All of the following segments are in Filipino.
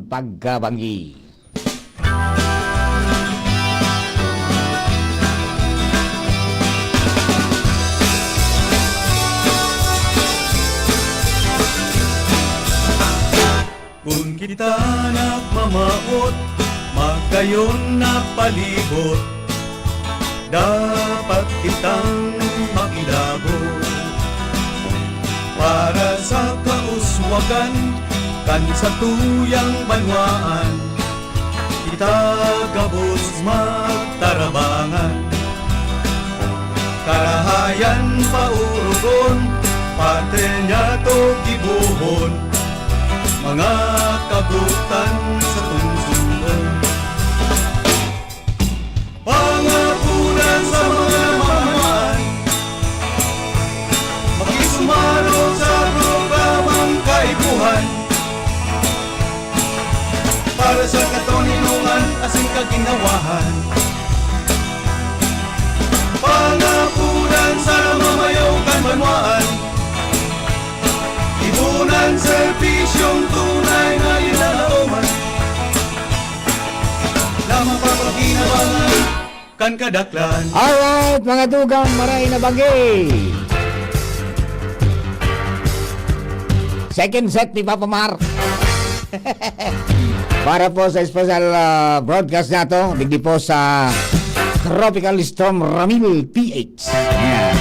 pagkabangi. Kung kita nagmamaot, magkayon na palibot, dapat kitang makilabot. Para sa kauswagan, kan sa tuyang banwaan, kita gabos magtarabangan. Karahayan paurugon, parte niya to gibuhon, mga kabutan sa tungsungon. Pangapunan sa mga mamahan, makisumaro sa programang kaibuhan. Para sa katoninungan, asing kaginawahan. Pangapunan sa mamayaw kan banwaan, ibunan serbisyong tunay na ilalauman, na mapapaginabangan kan kadaklan. Alright, mga dugang, maray na bagi. Second set ni Papa Mar. Para po sa special broadcast na to, digdi po sa Tropical Storm Ramil PH. Yeah.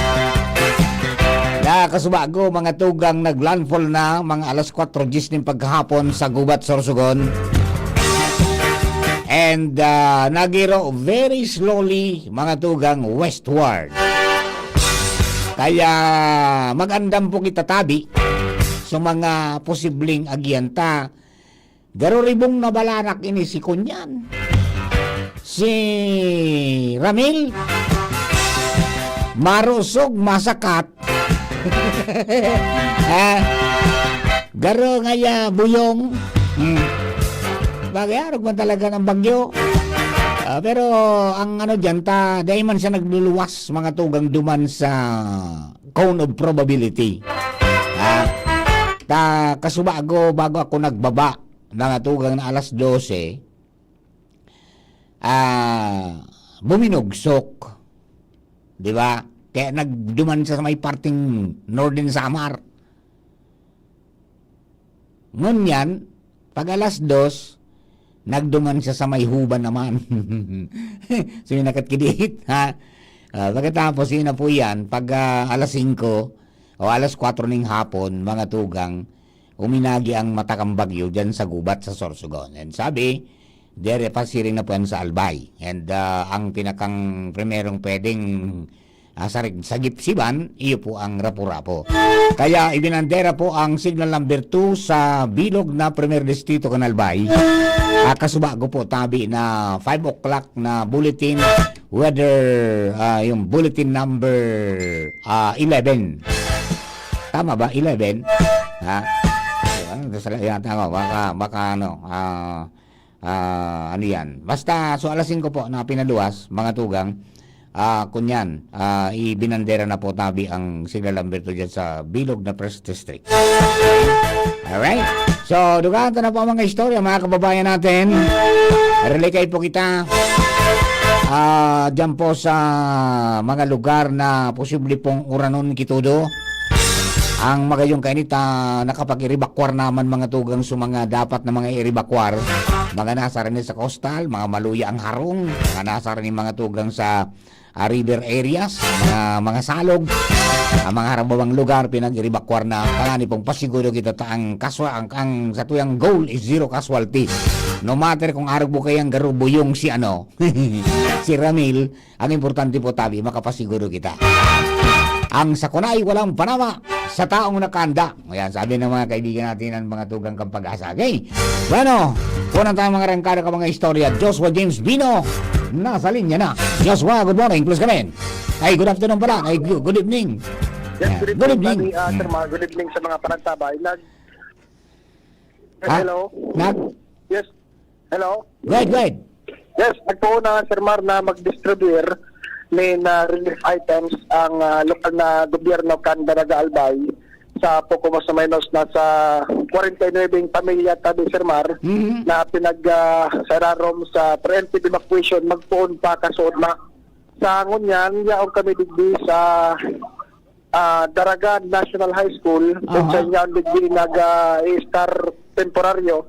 Nakasubago mga tugang naglandfall na mga alas 4:10 ng pagkahapon sa Gubat, Sorsogon. And nagiro very slowly mga tugang westward. Kaya magandam po kita tabi sa mga posibleng agyanta. Garuribong nabalanak ini si Kunyan, si Ramil, marusog masakat. Garo ngaya buyong. Bagay man talaga ng bagyo. Pero ang ano dyan, dahil man siya nagluluwas mga tugang duman sa cone of probability. Kasubago bago ako nagbaba ng tugang na alas 12, buminugsok. Di ba? Kaya nagduman siya sa may parting Northern Samar. Ngunyan, pag alas 2, nagduman siya sa may Huban naman. So yung nakatkidit, ha? Pagkatapos yun na po yan, pag alas 5 o alas 4 ng hapon, mga tugang, uminagi ang matakang bagyo dyan sa Gubat, sa Sorsogon. And sabi, dere pasiring na po yan sa Albay. And ang pinakang primerong pwedeng sa Gipsiban, iyo po ang Rapu-Rapu. Kaya ibinandera po ang signal number 2 sa bilog na Premier Distrito Canalbay. Kasubago po tabi na 5 o'clock na bulletin, weather, yung bulletin number 11. Tama ba? 11? Ha? Tama, baka ano, ano yan. Basta, so alas 5 po na pinaluwas, mga tugang, kunyan, ibinandera na po tabi ang signal number 2 dyan sa bilog na First District. Alright? So, dugaan na po ang mga istorya, mga kababayan natin. Relay po kita dyan po sa mga lugar na posible pong uranon kitudo. Ang magayong kainita nakapag-iribakwar naman mga tugang sa mga dapat na mga iribakwar. Mga nasa rin sa coastal, mga maluya ang harong, mga nasa rin mga tugang sa river areas, mga salog, mga harabawang lugar pinag-iribakwar na. Kaya pong pasiguro kita ang sa tuyang goal is zero casualty. No matter kung arag mo kayang garubuyong si si Ramil, ang importante po tabi, makapasiguro kita. Ang sakunay walang panama sa taong nakanda. Ayan, sabi ng mga kaibigan natin ang mga tugang kang pag-asa. Okay? Bueno, kunang tayong mga rangkada ka mga istorya. Joshua James Bino, nasa linya na. Joshua, good morning. Please come in. Ay, good afternoon pala. Ay, good evening. Yes, good evening. Sir Mar, good evening sa mga panagtabay. Hello? Yes. Hello? Go ahead. Yes, nagtuon na Sir Mar na mag-distribute ng relief items ang lokal na gobyerno kan Daraga Albay sa poco mas o menos nasa 49 pamilya tabi Sir Mar na sararom sa preemptive evacuation magpuon pa kasood na sa ngunyan yaong kami digdi sa Daragan National High School kung sa inyo digdi nag-star temporaryo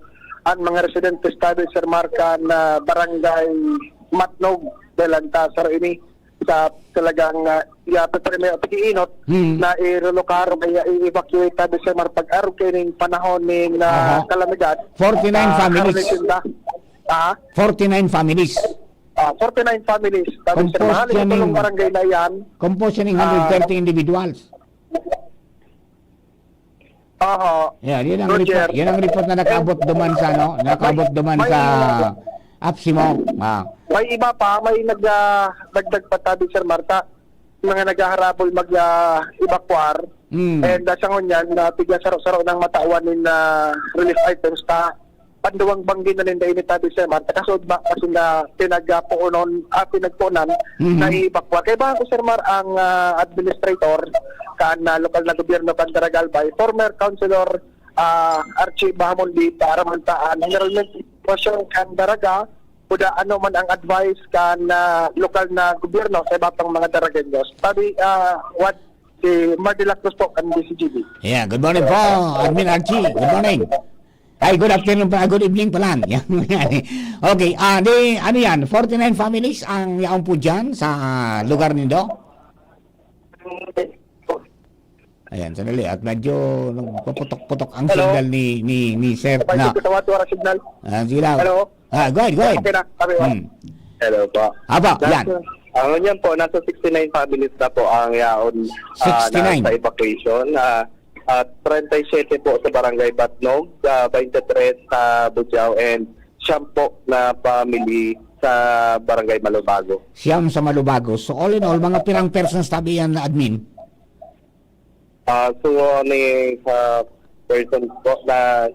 ang mga residentes tabi Sir Mar kan barangay Matnog delanta sa ini sa talagang pag-iinot na i-relocate may i-evacuate tabi Sir Mar pag-araw kining panahon ng kalamidad 49 families. 49 families. 49 families. Tapos sa mahal, itulong barangay na yan. Composed ng 130 individuals. Yeah, yan ang report na nakabot duman sa sa Apsimo. May iba pa, may nagdagdag pa tabi Sir Marta. Mga naghaharapol mag-evacuar. And sa ngunyan, tigya saro-saro ng matawan ng relief items ta panduwang banggi na ninda ini tabi Sir Mar kasod ba kasi na pinagpuunan na i-evacuate kay ba ako Sir Mar ang administrator kan lokal na gobyerno kan Daragalbay former councilor Archie Bahamundi para mantaan generalment sitwasyon kan Daraga kuda ano man ang advice kan lokal na gobyerno sa iba pang mga Daragenyos tabi what si Mar de la Cruz po kan DCGB. Yeah, good morning po Admin Archie, good morning. Ay, good afternoon pa, good evening pa lang. Okay, ano yan, 49 families ang yaon po dyan sa lugar nindo? Ayan, sandali, at medyo nagpaputok-putok ang signal ni Sir na. Signal. Sila. Hello? Go ahead. Okay na, Hello po. Aba, yan. Ang yan po, nasa 69 families na po ang yaon 69. sa evacuation. At 37 po sa Barangay Batnog, 23 sa Budiao, and 10 po na family sa Barangay Malubago. Siyam sa Malubago. So all in all, mga pirang persons tabi yan na admin? So, ni persons po na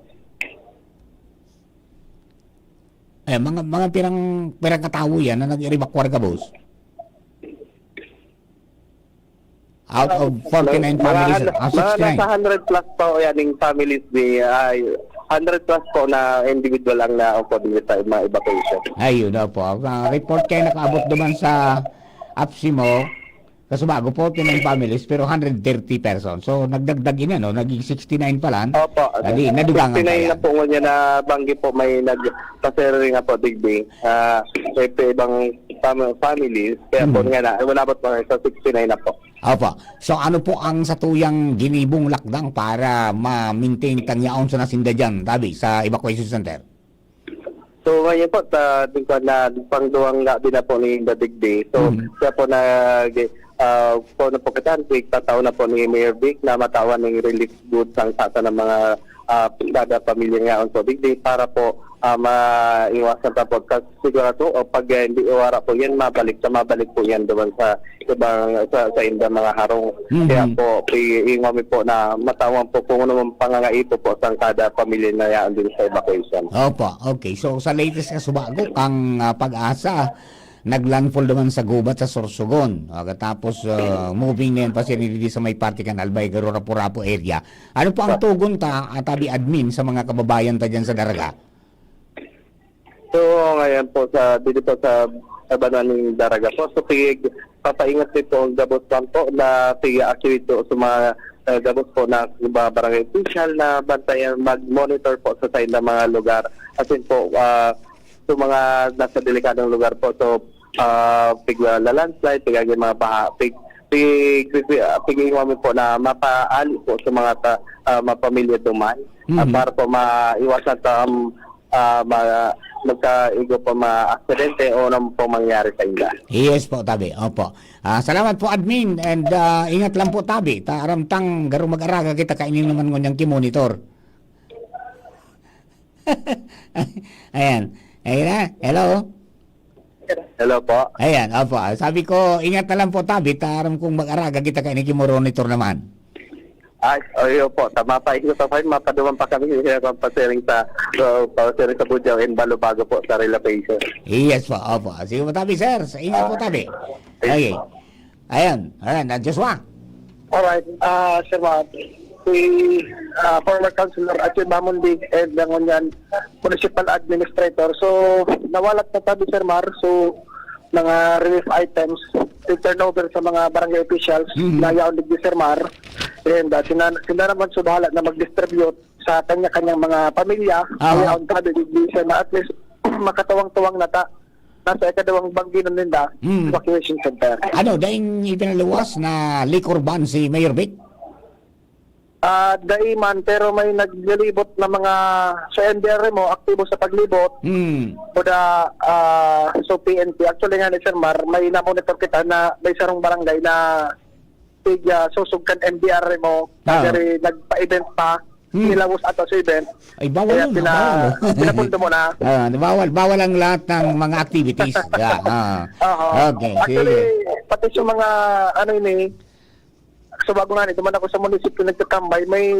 mga pirang katawo yan na nag-evacuar ka, boss? Out of 49 families, 69. Nasa 100 plus po yan yung families ni 100 plus po na individual ang na-coordinate sa mga evacuation. Ayun na po. Report kayo nakaabot duman sa Apsimo, Kasubago, 49 families pero 130 persons. So nagdagdag yun no, naging 69 pa lang. Opo. Nadugangan 69 na po niya na banggi po may nagpasering nga po digding. Ibang families, kaya po nga na, malabot po sa 69 na po. Opo. So ano po ang satuyang ginibong lakdang para ma-maintain tangyaon sa nasinda dyan, tabi, sa evacuation center? So ngayon po, tingkod na pangduwang gabi na po ni Dadigdi. So kaya po po na po katantik, tataw na po ni Mayor Vic na matawan ng relief goods ang sasa ng mga kada pamilya ngayon po Digdi para po maiwasan pa po kasi sigurado o pag hindi iwara po yan mabalik po yan doon sa ibang sa inda mga harong kaya po iingwami po na matawan po kung ano pangangaipo po sa kada pamilya na yan din sa evacuation. Opo, okay. So sa latest Kasubago ang Pag-asa naglandfall naman sa gubat sa Sorsogon. Tapos moving na yan pa sinili sa may party kan Albay, Rapu-Rapu area. Ano po ang tugon tabi admin sa mga kababayan ta dyan sa Daraga? So ngayon po dito sa Banan ng Daraga po. So papaingat dito ang gabos po na activate po sa mga gabos po na barangay official na bantayan mag-monitor po sa side ng mga lugar. At yun po sa mga nasa delikadong lugar po. So landslide, pigagin mga baha, pigingwami po na mapaali po sa mga mapamilya duman para po maiwasan sa magkaigo po ma-aksidente o nang po mangyari sa inyo. Yes po, tabi. Opo. Salamat po, admin. And ingat lang po, tabi. Aramtang garong mag-araga kita kainin naman ngonyang kimonitor. Ayan. Ayan na. Hello? Hello po. Ayan, opo. Sabi ko, ingat na lang po, tabi. Aram kung mag-araga kita kainin kimonitor naman. Oyo po, tama pa. Ito sa fine, mapaduman pa kami pasiring sa Budiao and Balubago po sa relocation. Yes po, opo. Sige po, tabi, sir. Ingat po, tabi. Okay. Ayan, Joshua. Alright, Sir Mar. si former councilor Achi Bamundi and ang ngunyan municipal administrator. So nawalat na tabi Sir Mar, so mga relief items to turn over sa mga barangay officials na yaon ni Sir Mar, and sila naman so bahala na mag-distribute sa kanya-kanyang mga pamilya yaon tabi ni Sir na at least makatawang-tuwang nata nasa ikadawang banggi ng Linda evacuation center. Ano, daing ipinaluwas na liquor ban si Mayor Vic? Daiman, pero may naglilibot na mga sa NDR mo, aktibo sa paglibot. O so PNP. Actually nga ni Sir Mar, may na-monitor kita na may sarong barangay na susugkan NDR mo, kasi nagpa-event pa, nilawos ato sa event. Ay, bawal Kaya yun. Bawal. pinapunto mo na. Bawal ang lahat ng mga activities. Okay, Actually, sige. pati sa mga so bago nga nito man ako sa munisipyo nagtatambay, may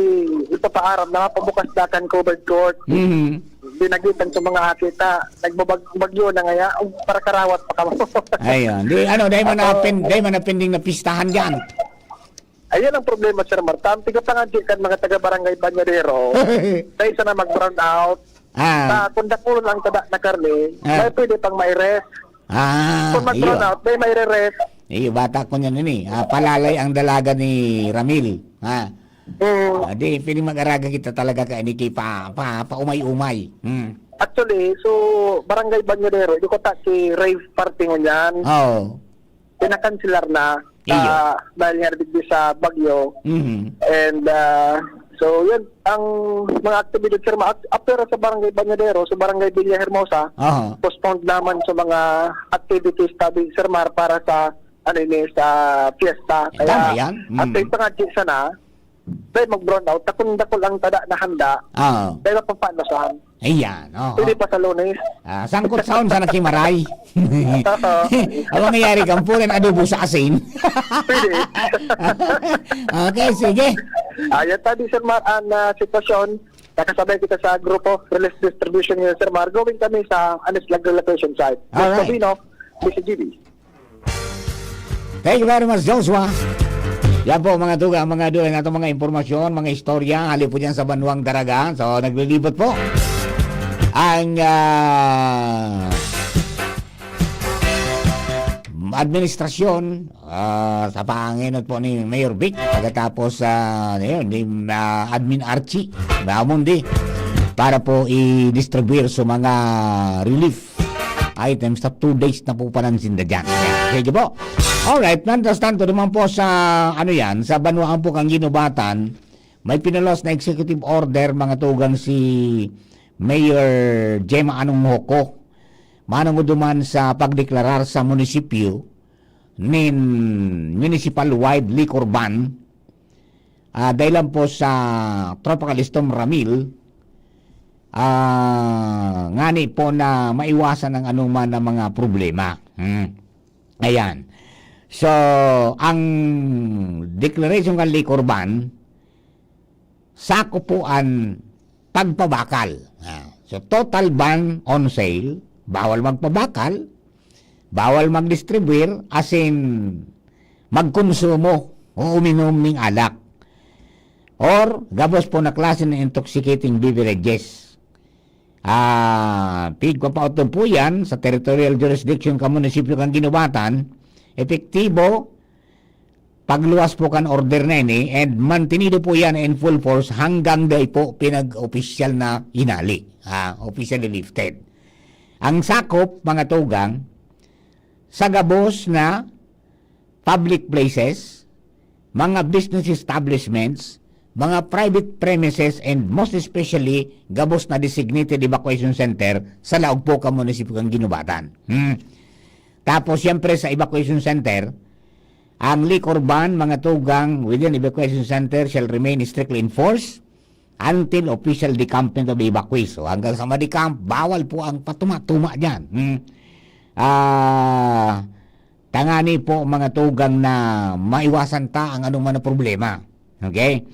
ipapaaram na pabukas dakan covered court. Binagitan sa mga akita, nagbabagyo na ngaya, para karawat pa kamo. Ayun. Dahil man na pending na pistahan dyan. Ayun ang problema, Sir Marta. Ang tigapangadjikan mga taga-barangay Banyadero, dahil sana mag-brown out, kung dakulo lang tada na karne, may pwede pang may rest. Kung mag-brown out, may re-rest. Bata ko niyan palalay ang dalaga ni Ramil. Di, piling mag-araga kita talaga ka ini pa umay-umay. Actually, so barangay Banyadero, di ko ta si rave party ngunyan. Pinakansilar na dahil nga rin sa Bagyo. And so yun, ang mga activity Sir Ma, after sa barangay Banyadero, sa barangay Villa Hermosa, postponed naman sa mga activities tabi Sir Mar para sa sa fiesta. Kaya at ito nga sana, dahil mag-brown out, takong-dakol ang tada na handa, dahil pampanasahan. Ayan. Pwede pa sa Lunes. Sangkot sound sa nakimaray. Ang nangyayari kampunan adobo sa asin. Pwede. Okay, sige. Ayan tabi Sir Mar, ang sitwasyon, nakasabay kita sa grupo release distribution ng Sir Mar, going kami sa Anislag relocation site. Alright. Sabino, BCGB. Thank you very much, Joshua. Yan po mga duga, mga duga na itong mga informasyon, mga istorya, hali po dyan sa Banwang Daraga. So, naglilibot po ang administrasyon sa panginot po ni Mayor Vic, pagkatapos ni Admin Archie Bamundi, para po i-distribute sa mga relief items sa 2 days na po panansinda dyan. Sige po. Alright, tanto naman po sa sa Banwaan po kang ginubatan, may pinalos na executive order mga tugang si Mayor Gemma Anong Hoko, manong duman sa pagdeklarar sa munisipyo nin municipal wide liquor ban dahil lang po sa Tropical Storm Ramil, ngani po na maiwasan ang anuman na mga problema. Ayan. So, ang declaration ng liquor ban, sako po ang pagpabakal. So, total ban on sale, bawal magpabakal, bawal mag-distribute, as in, magkonsumo o uminom ng alak. Or, gabos po na klase ng intoxicating beverages. Pigwa pa ito po yan sa territorial jurisdiction ka munisipyo kang ginubatan, epektibo pagluwas po kan order na ini, and mantinido po yan in full force hanggang day po pinag-opisyal na inali, officially lifted. Ang sakop, mga tugang, sa gabos na public places, mga business establishments, mga private premises, and most especially gabos na designated evacuation center sa laog po ka munisipyo kang ginubatan. Tapos siyempre sa evacuation center, ang liquor ban, mga tugang, within evacuation center shall remain strictly enforced until official decampment of the evacuees. So hanggang sa madecamp, bawal po ang patuma-tuma dyan. Tangani po mga tugang na maiwasan ta ang anong na problema. Okay?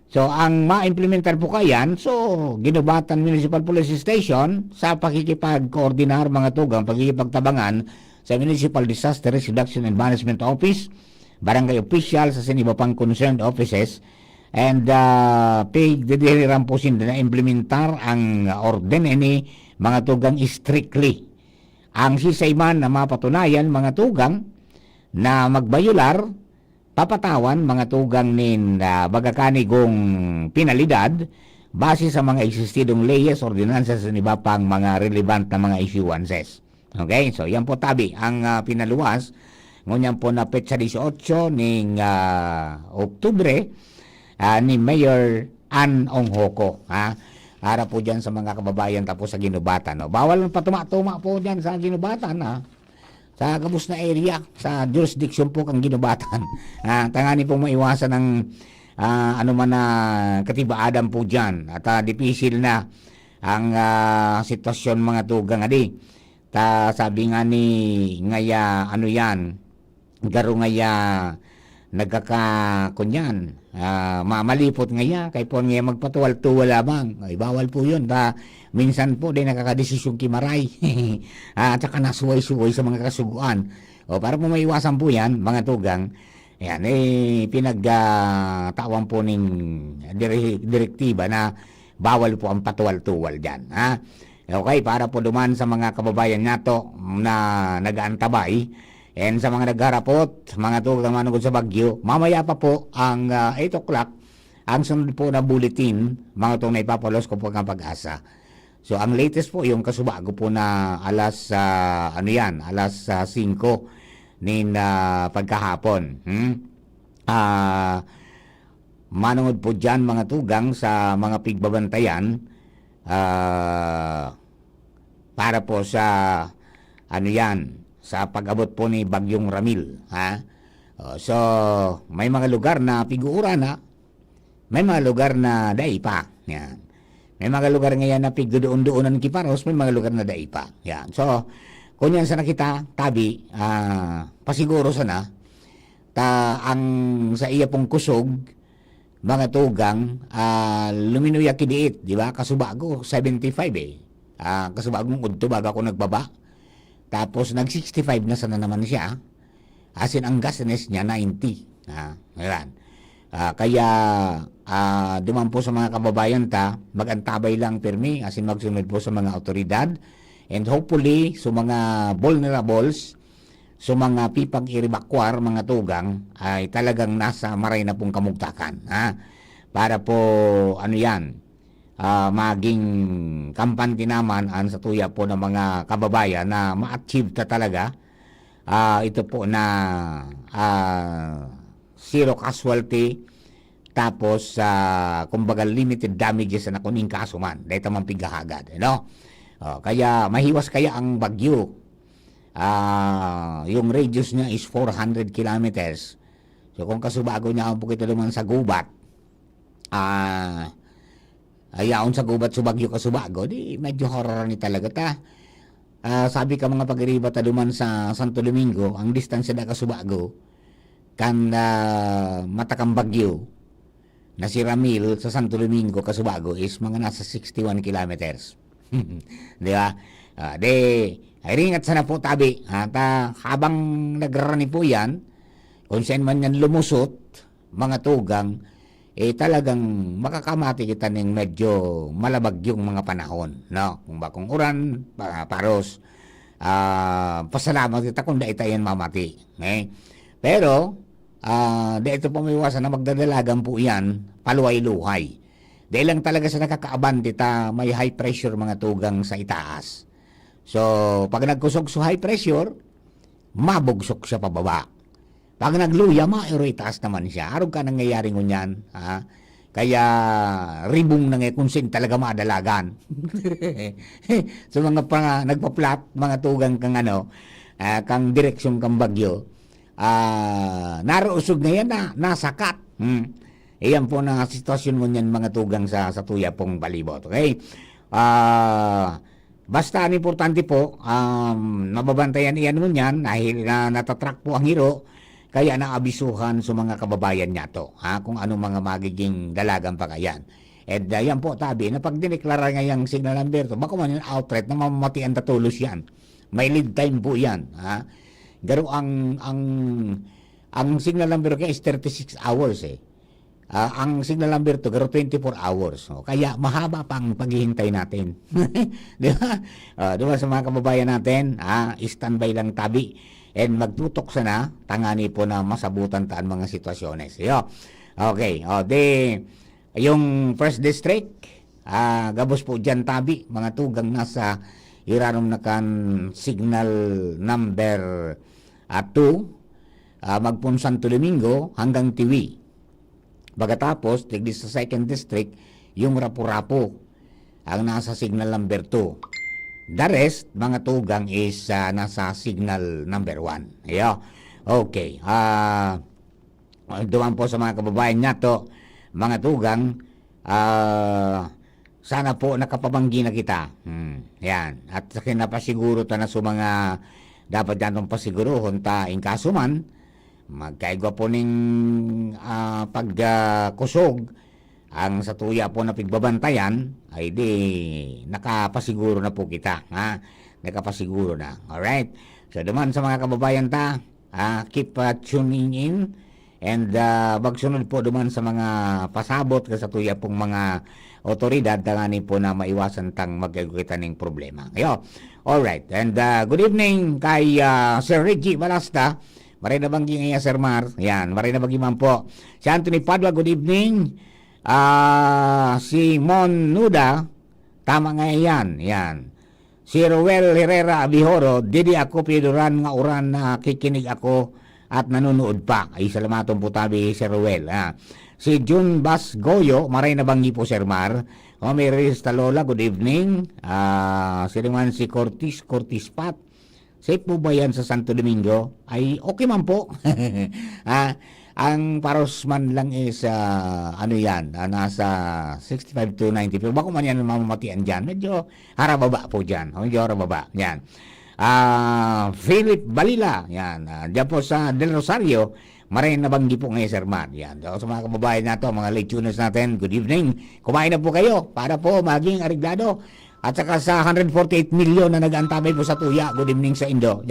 So, ang ma-implementar po kayan, so, Ginubatan Municipal Police Station sa pakikipag-koordinar mga tugang, pakikipagtabangan sa Municipal Disaster Risk Reduction and Management Office, barangay official sa siniba pang concerned offices, And pigdidiriran po sinda na implementar ang orden ini mga tugang strictly. Ang sisayman na mapatunayan mga tugang na magbayular, papatawan mga tugang nin bagakanigong penalidad base sa mga existidong leyes, ordinances, at iba pang mga relevant na mga issuances. Okay, so yan po tabi ang pinaluwas ngunyan po na petsa 18 ning Oktubre ni Mayor Ann Onghoko. Para po dyan sa mga kababayan tapos sa ginubatan. No? Bawal patuma-tuma po dyan sa ginubatan. Sa kabus na area, sa jurisdiction po kang ginubatan. Tangani pong maiwasan ng ano man na katibaadan po dyan. At dipisil na ang sitwasyon mga tugang adi. Sabi nga ni ngaya ano yan, garo ngaya nagkakakunyan. Malipot ngaya, kay po ngaya magpatuwal-tuwal lamang. Ay, bawal po yun. Minsan po din nakakadesisyon kimaray. At saka nasuway-suway sa mga kasuguan. Para po maiwasan po yan, mga tugang, yan, pinagtawan po ng direktiba na bawal po ang patuwal-tuwal dyan. Okay, para po duman sa mga kababayan nato na nag-aantabay, and sa mga nagharapot, mga tugang manugod sa Bagyo, mamaya pa po ang 8 o'clock, ang sunod po na bulletin, mga itong naipapalos ko po ang Pag-asa. So, ang latest po, yung kasubago po na alas 5 nin pagkahapon. Manungod po dyan, mga tugang, sa mga pigbabantayan, para po sa, sa pag-abot po ni Bagyong Ramil. So, may mga lugar na piguura na, may mga lugar na dai pa. Yan. May mga lugar ngayon na pigdoon-doonan kiparos, may mga lugar na dai pa. Yan. So, kung yan sana kita, tabi, pasiguro sana, ang sa iya pong kusog, mga tugang, luminuya kidiit, di ba? Kasubago, 75 kasubagong udto baga ako nagbaba. Tapos nag-65 na sana naman siya. Asin ang gasness niya 90. Ayan. Kaya duman po sa mga kababayan magantabay lang pirmi, asin magsunod po sa mga otoridad. And hopefully, sa mga vulnerables, sa mga pipag iribakwar, mga tugang, ay talagang nasa maray na pong kamugtakan. Para po, maging kampante naman ang sa tuya po ng mga kababayan na ma-achieve talaga ito po na zero casualty, tapos kumbaga limited damages na kuning kaso man dahil tamang pigahagad, kaya mahiwas kaya ang Bagyo. Yung radius niya is 400 kilometers. So kung kasubago niya ang pukito naman sa gubat, ayaon sa gubat sa Bagyo kasubago, di medyo horror ni talaga sabi ka mga pag-iriba duman sa Santo Domingo, ang distansya na kasubago kan matakang Bagyo na si Ramil sa Santo Domingo kasubago is mga nasa 61 kilometers. Di ba? Ay ringat sana po tabi. Habang nagrarani po yan, kung saan man yan lumusot, mga tugang, talagang makakamati kita ng medyo malabag yung mga panahon. Kung bakong uran, paros, pasalamat kita kung daita yan mamati. Pero, dito po may iwasan na magdadalagan po yan, paluway-luhay. Dahil lang talaga sa nakakaabante may high pressure mga tugang sa itaas. So, pag nagkusog sa high pressure, mabugsok siya pababa. Pag nagluya, mairo itaas naman siya. Arog ka nangyayari ngunyan. Kaya, ribong na kung sin talaga madalagan. So, mga nagpa-plot, mga tugang kang kang direksyon kang Bagyo, narousog na yan nasakat. Iyan po na sitwasyon ngunyan mga tugang sa tuya pong palibot. Okay? Basta ang importante po, nababantayan iyan mo niyan dahil natatrack po ang hiro, kaya naabisuhan sa mga kababayan niya kung anong mga magiging dalagang pagayan. And yan po tabi, na pag dineklara ngayang signal number baka man yung outright na mamamatian tatulos yan. May lead time po yan. Garo ang signal number kaya is 36 hours . ang signal number 2 garo 24 hours. So, kaya mahaba pang paghihintay natin. Di ba? Diba sa mga kababayan natin, standby lang tabi and magtutok sana tangani po na masabutan taan mga sitwasyones. Yo. Okay, yung first district, gabos po dyan tabi, mga tugang nasa iranom na kan signal number 2, magpun Santo Domingo hanggang Tiwi. Pagkatapos, tigli sa second district, yung Rapu-Rapu, ang nasa signal number 2. The rest, mga tugang is nasa signal number 1. Ayo. Okay. Duman po sa mga kababayan nato, mga tugang, sana po nakapabanggi na kita. Yan. At sa kinapasiguro ta na sa mga dapat yanong pasiguruhon ta in kaso man, magkaigwa po ning pagkusog ang sa tuya po na pigbabantayan ay di nakapasiguro na po kita. Nakapasiguro na. Alright? So duman sa mga kababayan ta, keep tuning in and magsunod po duman sa mga pasabot sa tuya pong mga otoridad tangani po na maiwasan tang magkagukita ng problema. Ayo. Alright. And good evening kay Sir Reggie Balasta. Maray na banggi ngayon, Sir Mar. Yan, maray na banggi man po. Si Anthony Padua, good evening. Si Mon Nuda, tama nga yan. Yan. Si Roel Herrera Abihoro, didi ako piduran nga uran na kikinig ako at nanonood pa. Ay, salamatong po tabi, Sir Roel. Si Jun Bas Goyo, maray na banggi po, Sir Mar. Mary Stalola, good evening. Si naman si Cortis Pat. Safe po ba yan sa Santo Domingo? Ay, okay man po. Ang parosman lang is, nasa 65 to 90. Pero bako man yan mamamatian dyan. Medyo harababa po dyan. Medyo harababa. Yan. Philip Balila. Yan. Diyan po sa Del Rosario. Maray na banggi po ngayon, Sir Man. Yan. So, sa mga kababayan nato, mga late tuners natin, good evening. Kumain na po kayo para po maging ariglado. At saka sa 148 million na nag-antabay po sa tuya. Good evening sa Indo.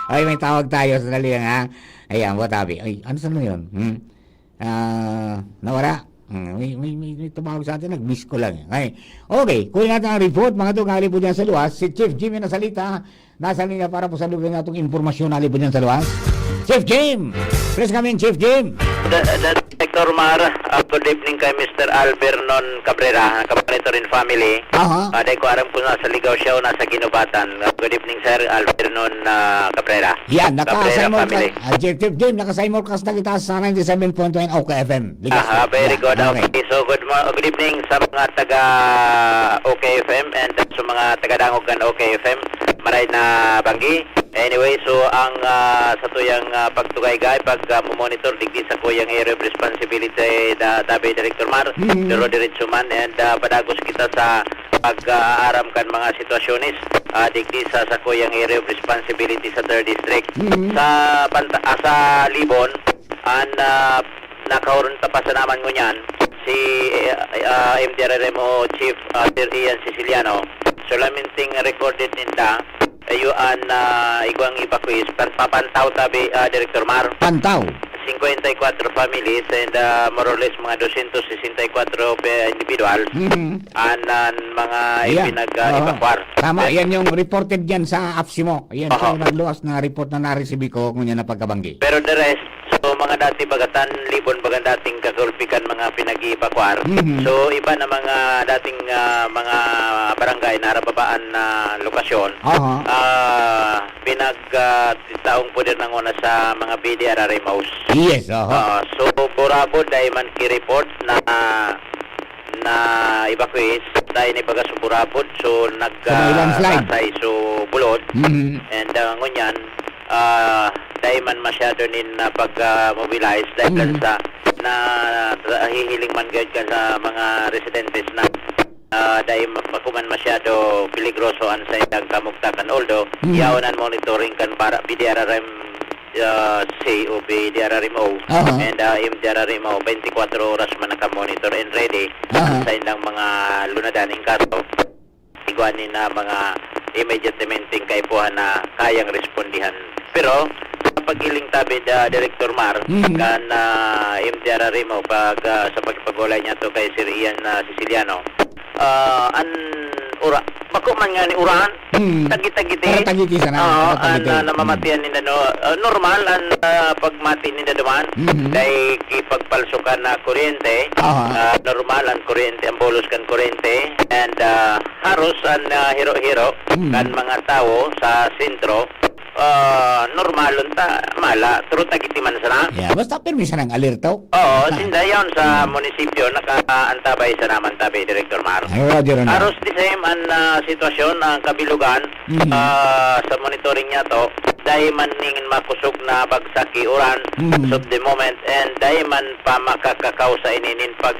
Ay, may tawag tayo. Sandali lang, ha? Ayan, watabi. Ay, ano saan mo yun? Nawara. May tumawag sa atin. Nag-miss ko lang. Okay, kunin natin ang report. Mga tugali po dyan sa luwas. Si Chief Jimmy na salita. Nasa linya para po sa lugar na itong informasyon na po dyan sa luwas. Chief Jim! Please come in, Chief Jim! Director Mar, good evening kay Mr. Albernon Cabrera, Cabrera rin family. Dahil ko aram ko na sa Ligaw siya o nasa Ginubatan. Good evening, Sir Albernon Cabrera. Yan, naka-assignment ka. Chief Jim, naka-assignment ka sa kita sa 97.9 OK FM. Very good. Okay. So, good evening sa mga taga OK FM and sa mga taga-dangog ng OK FM. Maray na banggi. Anyway, so ang sa tuyang pagtugay-gay, pag-monitor, digdi sa kuyang area of responsibility dabi Director Mar, Dero Diretso man, and padagos kita sa pag-aaram kan mga sitwasyonis, digdi sa kuyang area of responsibility sa 3rd District. Sa Libon, nakaroon tapasan naman ko niyan, si MDRRMO Chief Sir Ian Siciliano, solaminting recorded ninda, ayuan igwang evacuees papantaw tabi Director Mar. Pantaw. 54 families and more or less mga 264 individuals mga ipinag-evacuar. Tama, yan yung reported dyan sa AFSIMO. Yan yung nagluwas na report na na-receive ko kung yan na pagkabanggi. Pero the rest, so mga dati bagatan, Libon bagang dating kagulpikan mga pinag-evacuar. So iba na mga dating mga barangay na harababaan na lokasyon. Pinag-taong po din nanguna sa mga BDR remotes. Yes, so burabod dahil man ki-report na evacuees dahil ni baga sa burabod, so nag-asay so bulod and ngunyan dahil man masyado nin pag-mobilize dahil sa na hihiling man gayud ka sa mga residentes na dahil makuman masyado peligroso ang sa ilang kamugtakan, although yaonan monitoring kan para BDRRM COP DRRMO and MDRRMO 24 oras man naka-monitor and ready sa ilang mga lunadaning kaso. Iguanin na mga immediate dementing kaipuhan na kayang respondihan. Pero pagiling tabi Director Mar kan MTR Rimo pag sa pagpagulay niya to kay Sir Ian Siciliano. An ura bako man nga ni urahan tagitagiti Tagiti sana. oo Tagiti. an namamatian ni normal an pagmati ni daman dahil kipagpalsukan na kuryente normal ang kuryente ang bolos kan kuryente and haros an hiro-hiro kan mga tao sa sentro normal ta mala true tagiti man sana. Yeah, basta permisa ng alerto. Oo, sinda yun sa munisipyo nakaantabay sa naman tabi Director Mar. Ay, Roger, ano? Aros the same ang sitwasyon ang kabilugan sa monitoring niya to dahil man ning makusog na bagsaki uran as of the moment and dahil man pa makakakaw sa ininin pag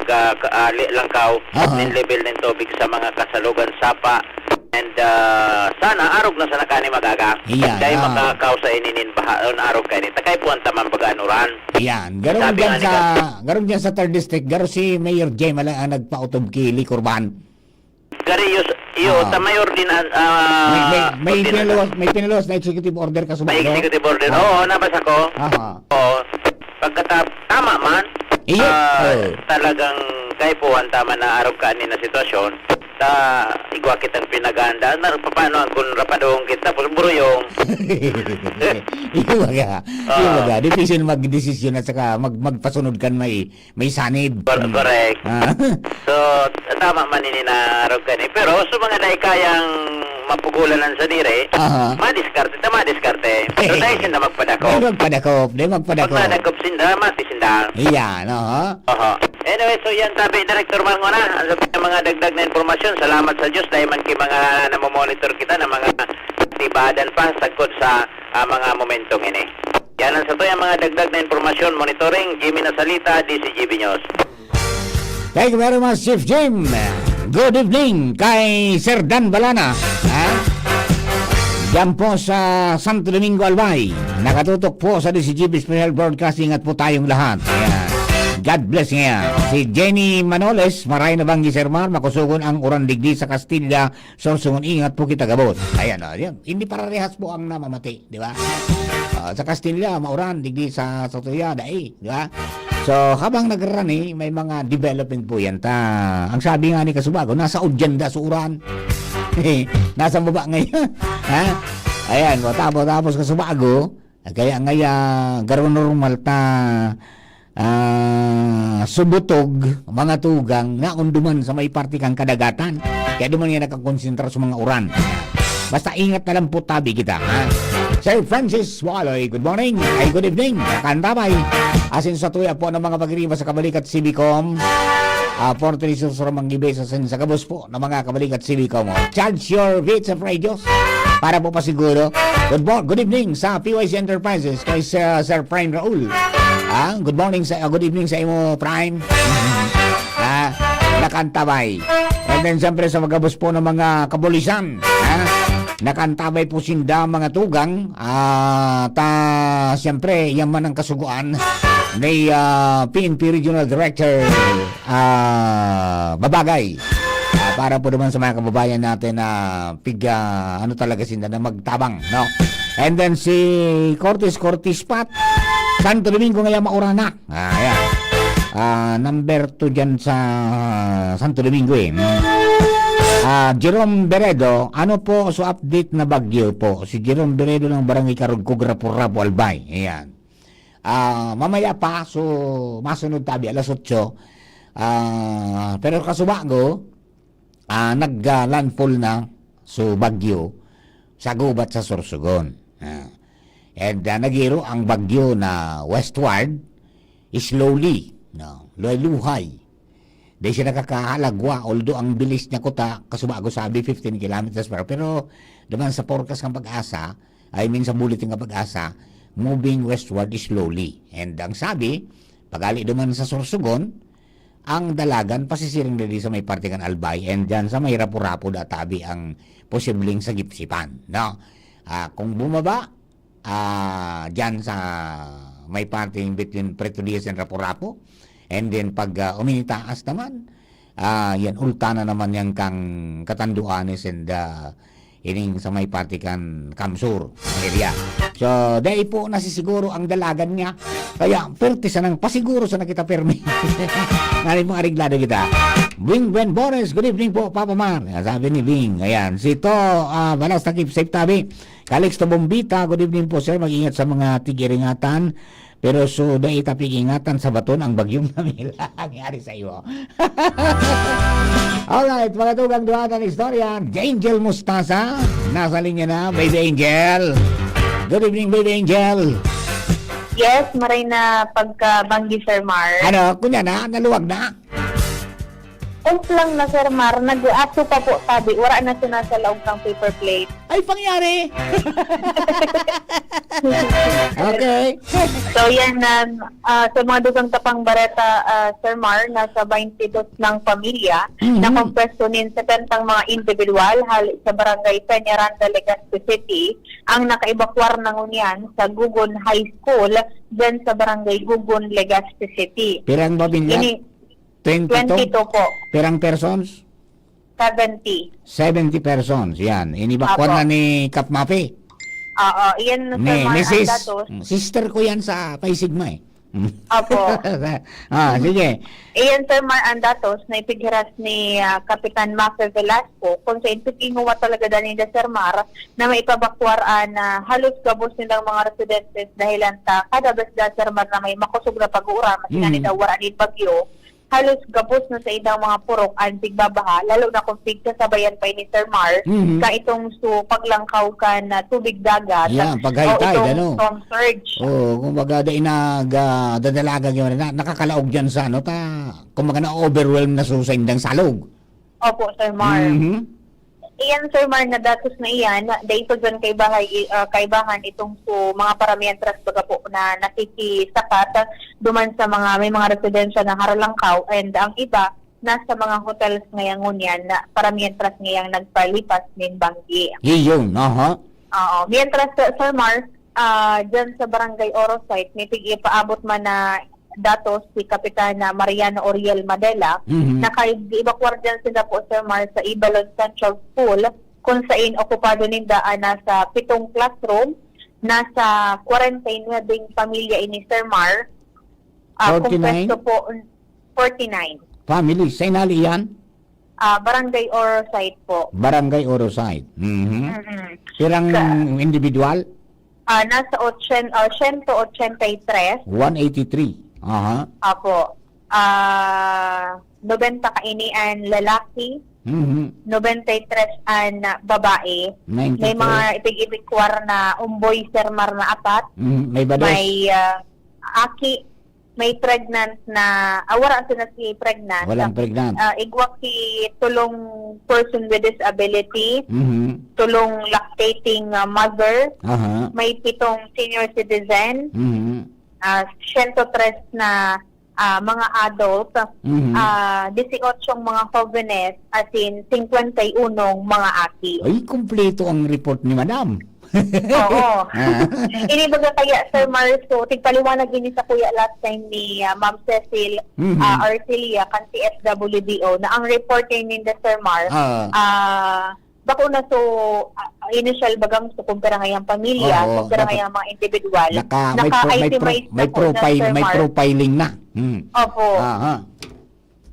langkaw ng level ng tubig sa mga kasalugan sapa and sana arog na sana kani magaga Iyan, dahil makakaw sa ininin bahaon arog kani takay po ang tamang pag-anuran. Yan, garon dyan sa 3rd District, garon si Mayor J. Malang ang nagpa-utob kili Kurban. Gariyos iyo tamayor din May pinalos na executive order ka may sumalo. executive order. Oo, nabasa ko. Oo. Tama man. Iyo. Talagang kay po ang tama na arog kani na sitwasyon. Igwa kitang pinaganda na paano ang kun rapadong kita pulburuyong. Iyo baga. Difícil magdesisyon at saka magpasunod kan may sanib. Correct. So tama man ini na arog kani pero so mga dai kayang mapugulan sa dire madiskarte so dahil sinda magpadakop magpadakop sinda matisinda iya no anyway so yan tabi Director Mangona ang sabi ng mga dagdag na informasyon salamat sa Diyos dahil man kay mga namomonitor kita ng mga tibadan pa sagkod sa mga momentong ini yan ang sa to yung mga dagdag na informasyon monitoring Jimmy Nasalita DCGB News. Thank you very much, Chief Jim. Good evening kay Sir Dan Balana. Diyan po sa Santo Domingo, Albay. Nakatutok po sa DCGB Special Broadcasting at po tayong lahat. Ayan. God bless niya. Si Jenny Manoles, maray na banggi Sir Mar, makusugon ang uran digdi sa Castilla. Sorsungon ingat po kita gabot. Ayan, yan. Hindi parehas po ang namamati, di ba? Sa Castilla, mauran digdi sa Sotoya, dai, di ba? So, habang nagrani, may mga development po yan. Ang sabi nga ni Kasubago, nasa Udyanda, Suran. Nasa baba ngayon. Ha? Ayan, tapos Kasubago, kaya garo normal subutog, mga tugang, nga unduman sa may party kang kadagatan. Kaya duman nga nakakonsentra sa mga uran. Basta ingat na lang po tabi kita. Ha? Sir Francis Waloy, good morning. Ay, good evening. Nakantabay. Asin sa tuya po ng mga pagriba sa Kabalikat Civicom. Porto Rizal sa Manggibe sa Sagabos po ng mga Kabalikat Civicom. Charge your bits of radios para po pasiguro. Good evening sa PYC Enterprises kay Sir Prime Raul. Good evening sa imo Prime. Nakantabay. And then siyempre sa magabos po ng mga kabulisan. Nakantabay po sinda mga tugang siyempre yan man ang kasuguan ni PNP Regional Director Babagay para po naman sa mga kababayan natin na ano talaga sinda na magtabang, no? And then si Cortis Pat Santo Domingo ngayon maurana. Ayan. Number 2 dyan sa Santo Domingo Jerome Beredo, ano po so update na bagyo po? Si Jerome Beredo ng Barangay Karugkog, Rapo, Albay. Ayan. Mamaya pa, so masunod tabi, alas 8. Pero Kasubago, nag-landfall na so bagyo sa gubat sa Sorsogon. And nagiro ang bagyo na westward, slowly, no, luhay. Dahil siya nakakahalagwa, although ang bilis niya Kasubago sabi 15 kilometers per hour. Pero naman sa forecast ng Pag-asa, sa bulletin ng Pag-asa, moving westward slowly. And ang sabi, pagali naman sa Sorsogon, ang dalagan pasisiring dali sa may parte kan Albay and dyan sa may Rapo-Rapo databi ang posibleng sagip-sipan. No? Kung bumaba, dyan sa may parte between Preto Diaz and Rapo-Rapo, and then pag uminitaas naman, yan ulta na naman yang kang Katanduanes and ining sa may party kan Kamsur area. So, dahil po nasisiguro ang dalagan niya. Kaya, perti sa nang pasiguro sa nakita permi. Ngayon mo ariglado kita. Bing Ben Boris, good evening po, Papa Mar. Sabi ni Bing. Ayan, si To, balas takip safe tabi. Calix to Bombita, good evening po sir. Mag-ingat sa mga tigiringatan. Pero so, dahil tapig-ingatan sa baton ang bagyong namila. Nangyari sa iyo. Alright, mga tugang duwatan istorya. Angel Mustasa. Nasa linya na, Baby Angel. Good evening, Baby Angel. Yes, maray na pagkabanggi, Sir Mar. Ano, kunya na, naluwag na. Lang na, Sir Mar, nag-ato pa po tabi. Wala na sinasalaog ng paper plate. Ay, pangyari. Okay. So, yan sa mga dugang tapang bareta, Sir Mar, nasa 22 ng pamilya na kompresonin sa tentang mga individual hali sa barangay Peñaranda, Legazpi City, ang nakaibakwar ng unian sa Gugon High School dyan sa barangay Gugon, Legazpi City. Pirang babinla? 22 po. Pirang persons? 70. 70 persons. Yan. Inibakwan Apo. na ni Kap Mapi. Iyan, Sir Mar, ang Mrs. datos. Sister ko yan sa Pai Sigma eh. Opo. Sige. Iyan, Sir Mar, ang datos na ipighiras ni Kapitan Mafe Velasco kung sa intukinguwa talaga dani da Sir Mar na may ipabakwaraan na halos gabos nilang mga residentes dahilan ta kada bes da Sir Mar na may makusog na pag-uura masinani daw wara ni bagyo halos gabos na sa idang mga purok ang tigbabaha lalo na kung tigkasabayan pa ni Sir Mar ka itong paglangkaw ka na tubig dagat Yan, o paghaytay, itong ano? storm surge. Kumbaga dadalaga yun na nakakalaog dyan sa ano kumbaga na overwhelm na sa indang salog. Opo, Sir Mar. Iyan, Sir Mar, na datos na iyan, dahito dyan kaibahan itong mga paramihan tras baga po na nakikisakat duman sa may mga residensya na Haralangkaw and ang iba nasa mga hotels ngayang ngunyan na paramihan tras ngayang nagpalipas ng banggi. Iyon, aha. Oo. Mientras, Sir Mar, dyan sa Barangay Oro site, may paabot man na datos si Kapitana Mariano Oriel Madela na kaibakwar dyan sila po, Sir Mar, sa Ibalon Central School kung saan okupado ninda nasa 7 classroom, nasa 49 ding pamilya ini, Sir Mar. 49? Kumpesto po 49. Family, sa inali yan? Barangay Oro site po. Barangay Orosite. Pirang individual? Nasa 183. 183. Aha. Apo. 90 kainian lalaki, 93 an babae. 93. May mga ipig-ibikwar na umboy, Sir Mar, na apat. May bados? May aki, may pregnant na, wala sila si pregnant. Walang pregnant. Igwak si tulong person with disability, tulong lactating mother, Aha. may 7 senior citizen, 103 na mga adult, 18 mga jóvenes, as in 51 mga aki. Ay, kumpleto ang report ni Madam. Oo. Inibaga kaya, Sir Mar, so tigpaliwanag din sa kuya last time ni Ma'am Cecil Arcelia kan CSWDO na ang reporter ni Sir Mar, bako na initial bagang kumpara ngayang pamilya, kumpara ngayang mga individual, may profiling na. Opo. Aha.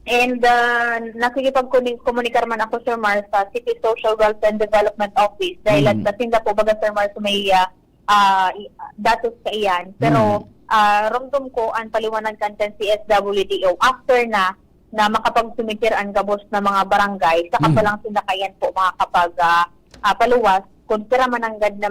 And nakikipag-komunikar man ako, Sir Mar, sa City Social Welfare and Development Office dahil at kasinda po baga, Sir Mar, may datos sa iyan. Pero rumdum ko ang paliwanag kantan si SWDO after na makapag-sumikir ang gabos na mga barangay, saka pa lang sinakayan po makakapag paluwas kung tira mananggad na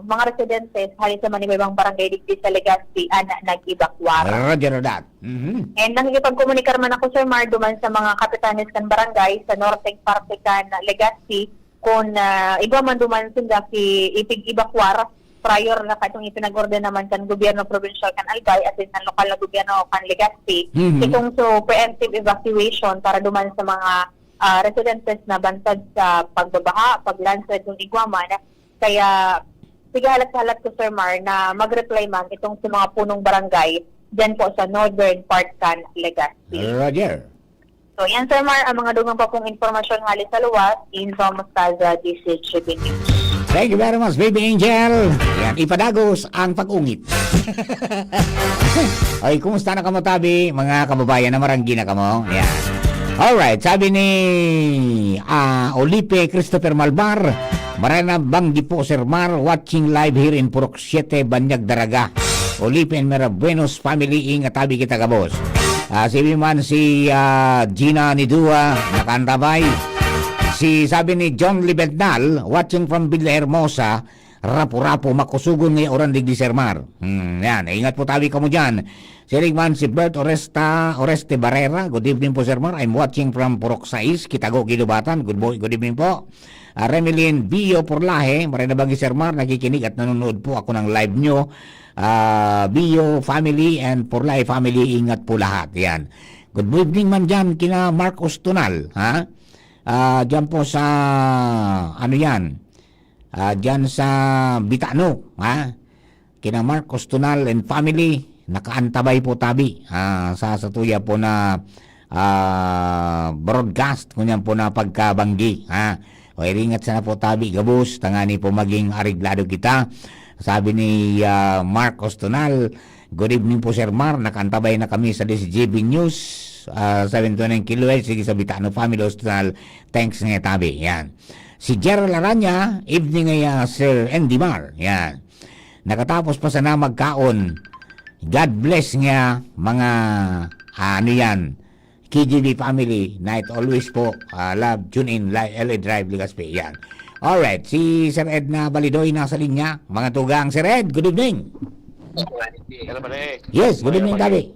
mga residentes halit sa manibang barangay digdi sa Legazpi nag-evacuate. Roger that. And nakikipag-komunikar man ako, Sir Mar, duman sa mga kapitanes kan barangay sa norteng parte kan Legazpi kung iba man duman sila ipig-evacuate prior na katong ipinag-order naman kan gobyerno provincial kan Albay at kan lokal na gobyerno kan Legazpi itong preemptive evacuation para duman sa mga residentes na bantad sa pagbabaha, paglandslide ng Iguaman. Kaya sigahalat-halat ko, Sir Mar, na mag-reply man itong sa mga punong barangay dyan po sa northern part kan Legazpi. Roger. So yan, Sir Mar, ang mga dugang pa pong informasyon halit sa luwas, Info Mostaza, DCHB News. Thank you very much, baby angel. Yan, ipadagos ang pag-ungit. Ay, kumusta na kamo tabi, mga kababayan na maranggi na kamo? Yan. Alright, sabi ni Olipe Christopher Malbar, marana banggi po Sir Mar, watching live here in Purok 7, Banyag Daraga. Olipe and Mera Buenos family, ingat tabi kita kabos. Sabi man si Gina Nidua, nakantabay. Sabi ni John Libednal, watching from Villahermosa, rapo-rapo makusugon ngayon oran digdi Sir Mar. Yan, ingat po tabi ka mo dyan. Si Bert Oreste Barrera, good evening po Sir Mar, I'm watching from Purok 6, Kitago, Gilubatan, good evening po. Remelin Bio Porlahe, maraming bang Sir Mar, nakikinig at nanonood po ako ng live nyo. Bio family and Porlahe family, ingat po lahat. Yan. Good evening man dyan kina Mark Ostunal, ha? Diyan po sa diyan sa Bitano, ha? Kina Marcos Tunal and family, nakaantabay po tabi sa satuya po na broadcast kunyan po na pagkabanggi, ha? O iringat sana po tabi gabus, tangani po maging ariglado kita. Sabi ni Marcos Tunal, good evening po Sir Mar, nakaantabay na kami sa DCJB News 729 kHz, sige sa Bitano Family Hospital, thanks nga tabi. Yan. Si Gerald Aranya, evening nga Sir Andy Mar. Yan. Nakatapos pa sana magkaon. God bless nga mga KGB family, night always po. Love, tune in, LA Drive, Legazpi. Yan. Alright, si Sir Ed na Balidoy nasa linya. Mga tugang, Sir Ed, good evening. Ano ba eh? Yes, good evening tabi.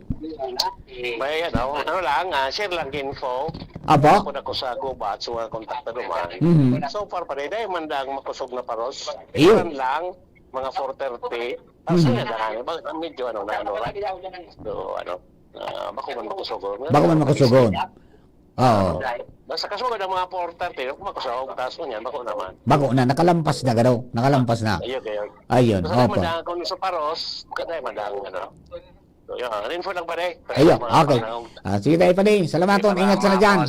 May ano lang, share lang info. Apo? Ako na ko sa gubat, so kontakta naman. So far pa rin, dahil mandang makusog na paros. Iyo. Ilan lang, mga 4:30. Tapos na lang, medyo right? So, bako man makusugon. Bako man makusugon. Oo. Basta kasugod ang mga 4:30, kung makusog, taas mo niyan, bako naman. Bako na, nakalampas na gano'n. Nakalampas na. Ayun, Basta opo. mandang, kung sa paros, kada mandang, So, yun, info lang pa rin. Ayun, okay. Sige tayo pa din. Salamaton, ingat sana dyan.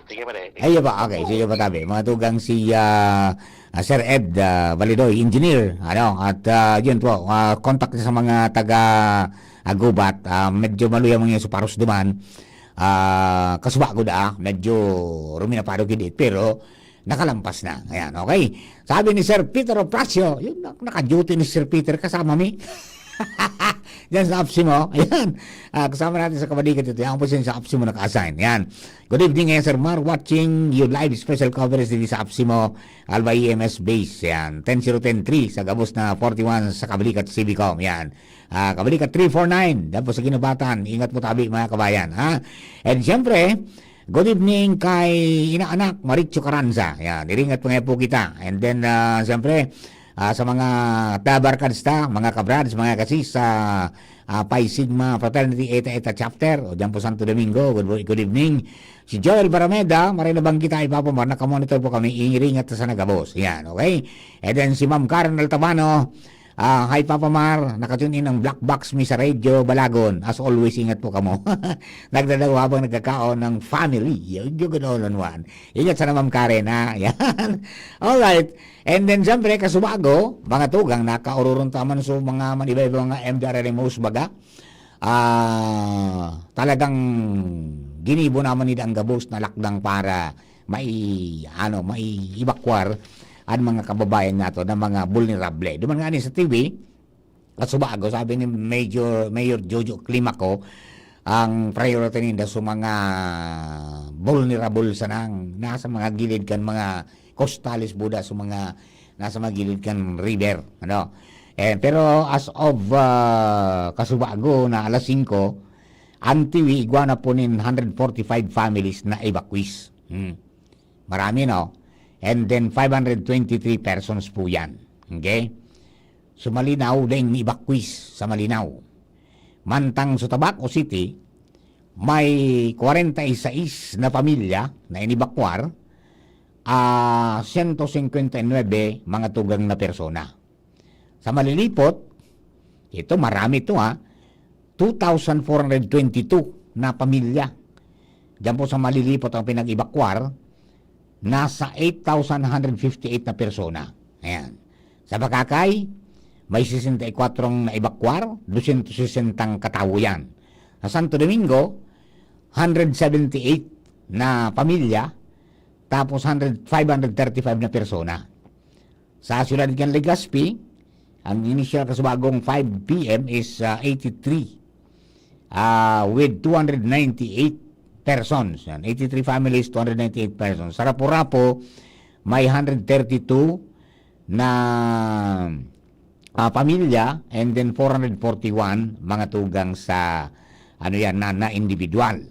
Sige pa rin. Ayun ba, okay. Sige pa tabi. Mga tugang si Sir Ed Balidoy, engineer. At yun po, contact sa mga taga-Gubat. Medyo maluya mga sa paros duman. Kasuba ko medyo ruminapado kidit. Pero, nakalampas na. Ayan, okay. Sabi ni Sir Peter Opracio, yun, naka-duty ni Sir Peter kasama mi. Yan sa Apsimo. Ayan. Kasama natin sa kabalikat ito. Yan po siya sa Apsimo naka-assign. Yan. Good evening, Sir Mar. Watching your live special coverage dito sa Apsimo Alba EMS Base. Yan. 10010-3 sa Gabos na 41 sa kabalikat Civicom. Yan. Kabalikat 349. Yan po sa Ginubatan. Ingat po tabi mga kabayan. Ha? And siyempre, good evening kay inaanak Maricho Caranza. Yan. Iringat po nga po kita. And then, siyempre, sa mga tabarkadsta, mga kabrads, mga kasis sa Pi Sigma Fraternity Eta Chapter o dyan po Santo Domingo, good evening. Si Joel Barameda, maray na bang kita ipapamar, nakamonitor po kami, ingiringat sa nagabos. Yan, okay? And then si Ma'am Karen Altabano, hi Papa Mar, nakatune in ng Black Box mi sa Radio Balagon. As always, ingat po kamo. Nagdadaw habang nagkakaon ng family. You good all on one. Ingat sana Ma'am Karen, ha? Yan. Alright. And then, siyempre, kasubago, mga tugang, nakaururong taman so mga maniba-iba mga MDRLMOs baga. Talagang ginibo naman nila ang gabos na lakdang para maiibakwar ang mga kababayan nato na mga vulnerable. Duman nga sa TV, kasubago, sabi ni Mayor Jojo Climaco, ang priority nila sa mga vulnerable sanang nasa mga gilid kan mga costalis buda sa mga nasa mga gilid kan river, pero as of kasubago na alas 5, ang TV iguana po nin 145 families na evacuees. Marami, no? And then 523 persons po yan. Okay? So Malinaw din evacuees sa Malinaw. Mantang sa Tabaco City, may 46 na pamilya na inibakwar, 159 mga tugang na persona. Sa Malilipot, ito marami ito 2,422 na pamilya. Diyan po sa Malilipot ang pinag-ibakwar, nasa 8,158 na persona. Ayan. Sa Bakakay, may 64 na evacuar, 260 katao yan. Sa Santo Domingo, 178 na pamilya, tapos 535 na persona. Sa Ciudad ng Legazpi, ang initial kasubagong 5 p.m. is 83 with 298 persons. 83 families, 298 persons. Sa Rapu-Rapu, may 132 na pamilya and then 441 mga tugang sa na individual.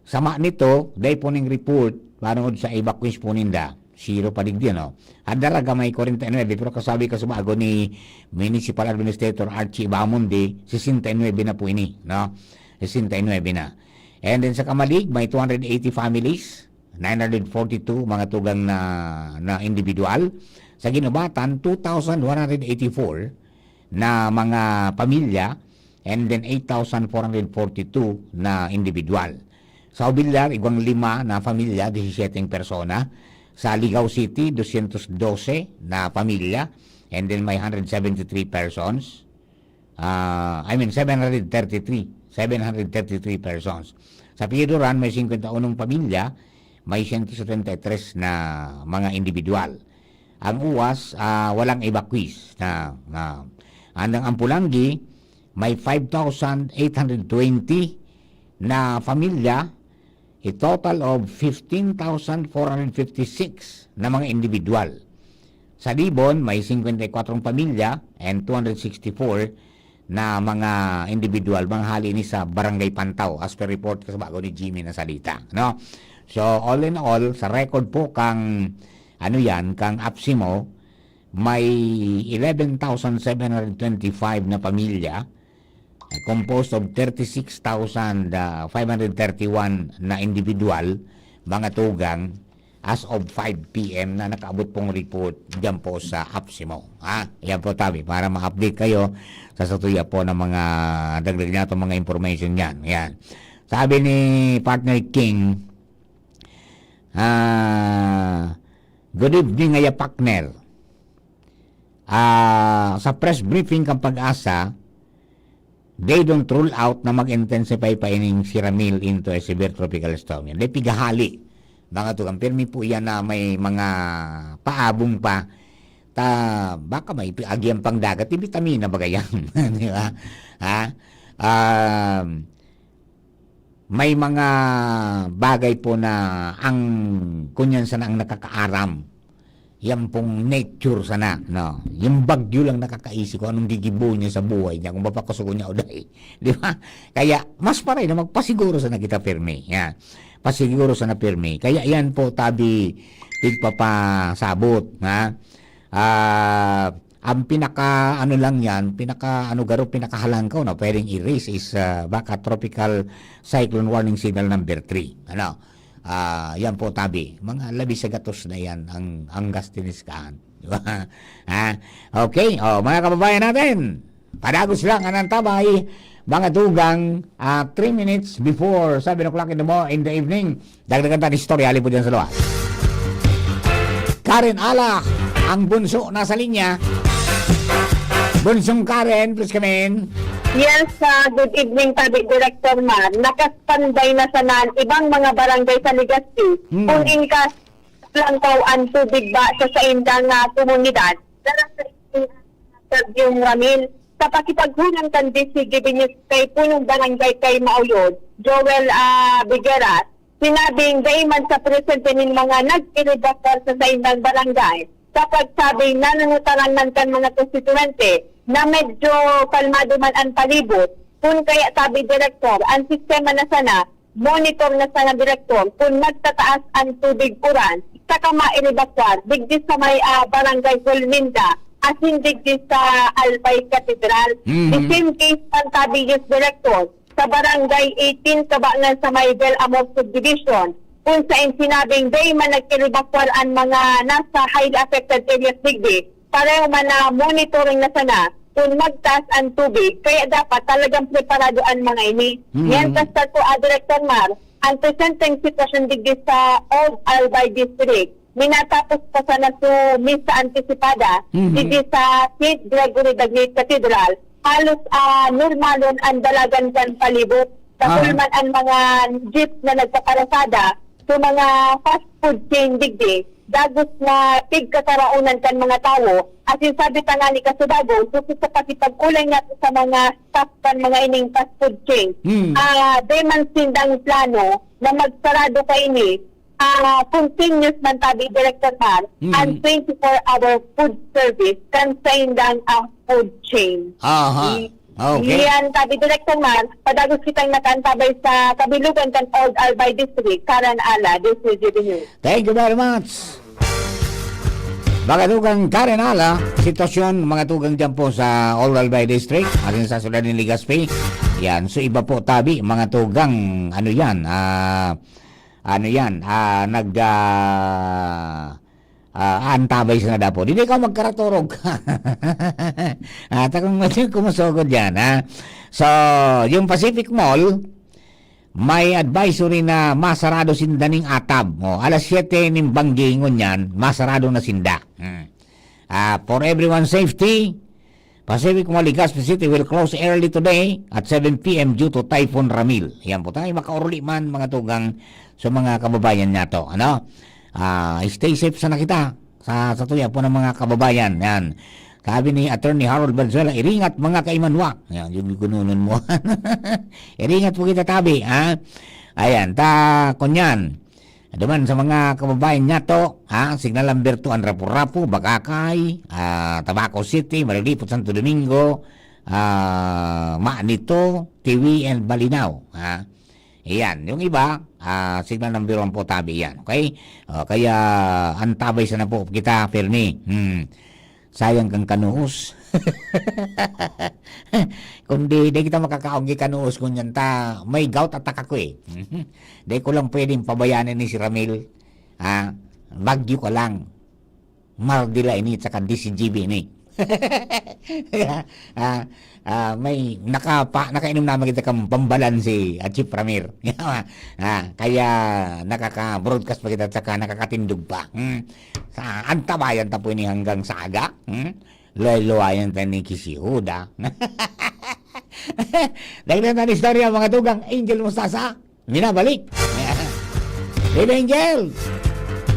Sama nito, dahil po ning report, panood sa evacuation po ninda, 0 pa digdi, no? Hadaraga may 49, pero kasabi kasubago ni Municipal Administrator Archie Bamundi, 69 na po ini, no? 69 na. And then sa Kamalig, may 280 families, 942 mga tugang na individual. Sa Ginubatan, 2,184 na mga pamilya, and then 8,442 na individual. Sa Obilar, igwang 5 na pamilya, 17 persona. Sa Ligao City, 212 na pamilya, and then may 173 persons. 733 persons. Sa Pidoran, may 51 pamilya, may 173 na mga individual. Ang UWAS, walang evacuees. Andang Ampulangi, may 5,820 na pamilya, a total of 15,456 na mga individual. Sa Libon, may 54 pamilya and 264 na mga individual. Mga hali ni sa Barangay Pantaw, as per report kasabago ni Jimmy na salita. No? So, all in all, sa record po kang kang APSIMO, may 11,725 na pamilya, composed of 36,531 na individual, mga tugang, as of 5 p.m. na nakaabot pong report dyan po sa APSIMO. Yan po tabi, para ma-update kayo sa satuya po ng mga dagdag na itong mga information yan. Yan. Sabi ni Partner King, good evening, Aya Pakner. Sa press briefing kang Pag-asa, they don't rule out na mag-intensify pa ining si Ramil into a severe tropical storm. Yan. They pigahali. Mga tugang, permi po yan na may mga paabong pa. Baka may agyang pang dagat, vitamina ba kaya? Di ba? May mga bagay po na ang kunyan sana ang nakakaaram. Yan pong nature sana, no? Yung bagyo lang nakakaisip ko anong gigibo niya sa buhay niya, kung mapakasuko niya o dahi. Di ba? Kaya, mas paray na magpasiguro sana kita pirmi. Yan. Pasiguro sana pirmi. Kaya yan po, tabi, tigpapasabot. Ang pinaka, pinakahalangkaw na pwedeng i-raise is baka tropical cyclone warning signal number 3. Yan po tabi. Mga 11 gatos na yan ang gastiniskahan. Diba? Okay. Mga kababayan natin, padagos lang anang tabay. Mga tugang 3 minutes before 7 o'clock in the evening. Dagdagan tayo istorya. Halip po dyan sa luwa. Karen Alak, ang bunso nasa linya. Bunsong Karen, please come in. Yes, good evening, Tabi Director Mar. Nakastanday na sana ibang mga barangay sa Legazpi. Kung inkas lang tao ang tubig ba sa indang komunidad, darang yung Ramil. Sa pakipaghulang kan DCGB News kay punong barangay kay Mauyod, Joel Bigueras, sinabing daiman sa presente ng mga nag-iribakar sa indang barangay. Sa pagsabing nananutaran man kan mga konstituente, na medyo kalmado man ang palibot, kung kaya sabi Direktor, ang sistema na sana, monitor na sana Direktor, kung nagtataas ang tubig uran, saka mairibakwar, digdi sa may barangay Golminda, as in digdi sa Albay Cathedral. The same case ang sabi Direktor, sa barangay 18, kabangan sa may Bel Amor Subdivision, kung saan sinabing day man nagiribakwar ang mga nasa highly affected areas digdi, pareho man na monitoring na sana kung magtaas ang tubig, kaya dapat talagang preparado ang mga ini. Yan kastat ko, Director Mar, ang presenteng sitwasyon digdi sa Old Albay District, minatapos pa sa nato misa antisipada dito sa St. Gregory the Great Cathedral. Halos normalon ang dalagan kan palibot. Dahil man ang mga jeep na nagpaparasada sa mga fast food chain digdi, dagos na tigkakaraunan kan mga tao. At yung sabi pa nga ni Kasudago, so sa pakipag-ulay natin sa mga staff kan mga ining fast food chain, they man sindang plano na magsarado ka ini, continuous man tabi Director Man, and 24-hour food service kan sa indang food chain. Okay. Yan, tabi Director Man, padagos kitang nakantabay sa kabilugan kan Old Albay District, Karan Ala, this is GB News. Thank you very much. Mga tugang Karen Ala, sitwasyon mga tugang dyan po sa Old Albay District, atin sa Sudan ng Legazpi. Yan, so iba po tabi, mga tugang, antabay sa nada po. Hindi ka magkaratorog. Takong kumusugod yan, ha? So, yung Pacific Mall, may advisory na masarado sindaning atab. Alas 7 ng banggingon yan, masarado na sinda. For everyone's safety, Pacific Mall Legazpi City will close early today at 7 p.m. due to Typhoon Ramil. Yan po tayo, makauruli man mga tugang sa mga kababayan nato. Stay safe sana kita sa tuya po ng mga kababayan. Yan. Sabi ni Attorney Harold Valenzuela, iringat mga kaimanwa. Yan, yung gununon mo. Iringat po kita tabi. Ayan, kunyan. Duman sa mga kababayan nato, Signal Number 2, Rapu-Rapu, Bakakay, Tabaco City, Marilipot, Santo Domingo, Maanito, Tiwi, and Balinaw. Ayan, yung iba, Signal Number 1 po tabi yan. Okay? Kaya antabay sana po kita, Fernie. Sayang kang kanuos. Kundi di kita makakaonggi kanuos kung yan may gout attack ako eh. Di ko lang pwedeng pabayanan ni si Ramil. Bagyo ka lang. Mardila ini tsaka DCGB ini. May nakainom naman kita kang pambalansi at Chief Ramir. Kaya nakaka-broadcast pa kita tsaka nakakatindog pa. Antabayan tapo ini hanggang saga. Loy-loayan tayo ni Kisihuda. Dahil na istorya mga tugang Angel Mustasa. Minabalik. Baby Angel,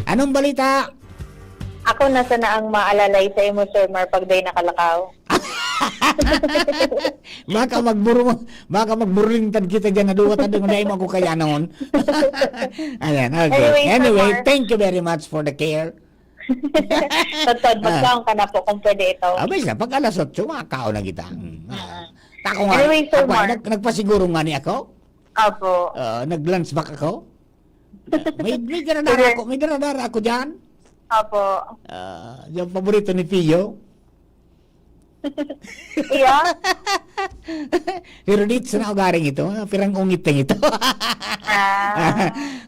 anong balita? Ako nasa na ang maalalay sa imo, Sir Mar, pagday nakalakaw. Baka magburlingtan kita dyan na duwat na dunay mo ako kaya noon. Ayan, okay. Anyway, thank you very much for the care. Totod, magkaon ka na po kung pwede ito. Abay na, pag alas 8, makakaon na kita. Tako nga, Anyway, Sir Mar. nagpasiguro nga ni ako. Opo. Nag-lunch back ako. May daradara ako dyan. Opo. Yung paborito ni Pio. Iya? Pero dito sa naugaring ito, pirang ungiting ito.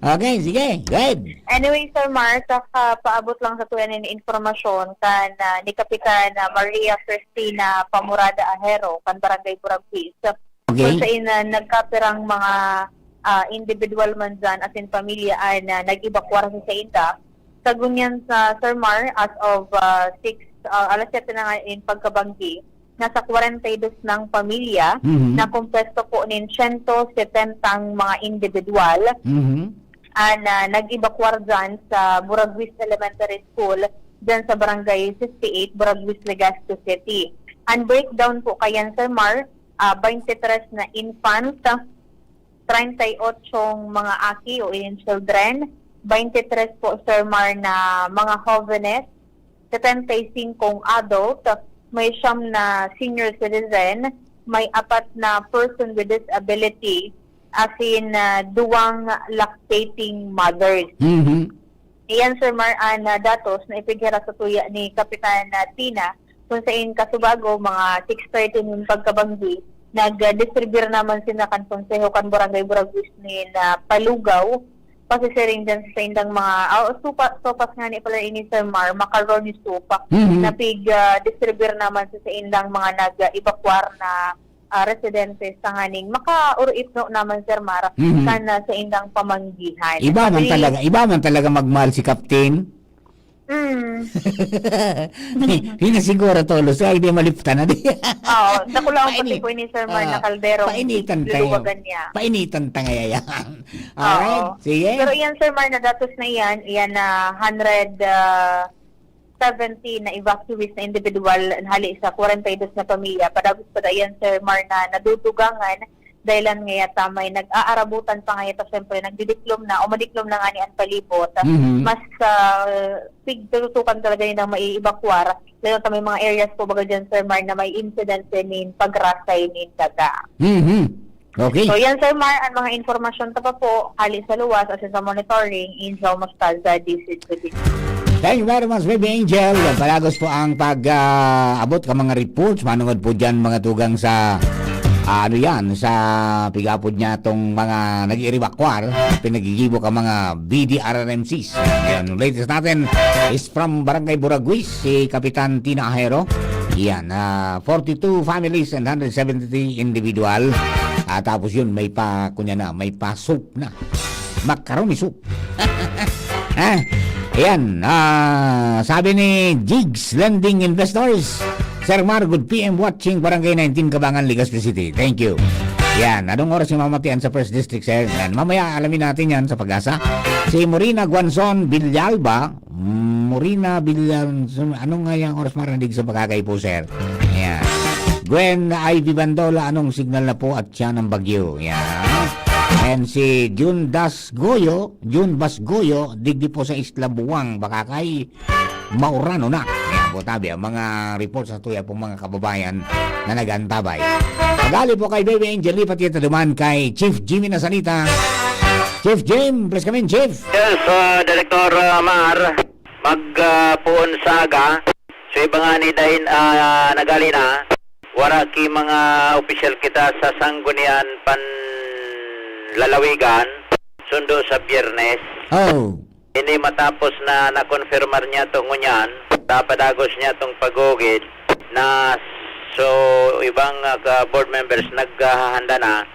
Okay, sige, good. Anyway, Sir Mar, paabot lang sa tuyan ng informasyon kan ni Kapitan Maria Cristina Pamurada Ahero, kan Barangay Buragpis. Okay. Kung sa nagkapirang mga individual man dyan as in pamilya ay nag-evacuar sa inda. Sa gunyan sa Sir Mar, as of alas 7 na nga in pagkabanggi, nasa 42 ng pamilya na kumpesto po nin 170 mga individual nag-evacuar dyan sa Buragwis Elementary School dyan sa Barangay 68, Buragwis, Legazpi City. Ang breakdown po kayan, Sir Mar, 23 na infant, 38 mga aki o in children, 23 po, Sir Mar, na mga jóvenes, 75 adult, may 9 na senior citizen, may 4 na person with disability, as in 2 lactating mothers. Iyan, Sir Mar, na datos na ipighira sa tuya ni Kapitan Tina, kung sa in Kasubago, mga 6:30 ng pagkabanggi, nag-distribute naman sila kan Konseho kan Barangay Buragwis ni Palugaw, kasi siring dyan sa indang mga sopas nga ni pala ini, Sir Mar, macaroni soup, na distribute naman sa indang mga nag-evacuar na residentes sa haning maka-uruit no naman, Sir Mar, sana sa indang pamanggihan. Iba man talaga magmahal si Captain. Hinasiguro tolo so hindi maliptan na di. Oo, nakulang Paini- pati po ni Sir Mar na kaldero. Painitan tayo. Luluwagan niya. Painitan tayo yan. Oo. Alright, sige. Pero yan, Sir Mar, na datos na yan na 170 na evacuees na individual hali sa 42 na pamilya. Padagos pa yan, Sir Mar, na nadudugangan dahilan ngayon tamay nag-aarabutan pa ngayon siyempre nagdidiklom na o madiklom na nga ni ang palibot. Mhm. Mas pigtutukan talaga yun ang maiibakwar. Lalo may mga areas po baga dyan, Sir Mar, na may incident din pagrasay ni daga. Okay. So yan, Sir Mar, ang mga informasyon ta pa po hali sa luwas as in sa monitoring in sa Mostalda DCCD. Thank you very much, Baby Angel. Palagos po ang pag-abot ka mga reports. Manungod po dyan mga tugang sa sa pigapod niya tong mga nag-iiwakwar, pinagigibo ka mga BDRRMCs. Yan, latest natin is from Barangay Buraguis, si Kapitan Tina Ahero. Yan, 42 families and 173 individual. Tapos yun, may pa soup na. Macaroni soup. Ayan, sabi ni Jigs Lending Investors, Sir Mar, good PM watching Barangay 19 Kabangan, Legazpi City. Thank you. Yan, anong oras yung mamatian sa First District, sir? Yan, mamaya alamin natin yan sa Pag-asa. Si Morina Guanzon Villalba, anong nga yung oras marandig sa pagkakay po, sir? Yan. Gwen Ivy Bandola, anong signal na po at siya ng bagyo? Yan. And si June Bas Goyo, digdi po sa Isla Buwang, Bakakay, Maurano na. Yan po tabi, ang mga reports sa tuya po mga kababayan na nagantabay. Magali po kay Baby Angel, lipat kita duman kay Chief Jimmy Nasalita. Chief Jim, please come in, Chief. Yes, Director Mar, magpuon saga. So iba nga ni Dain nagali na. Wara ki mga opisyal kita sa Sanggunian Lalawigan, sundo sa Biyernes. Oh. Hindi matapos na nakonfirmar niya itong ngunyan, tapadagos niya itong pagugid na so ibang board members naghahanda na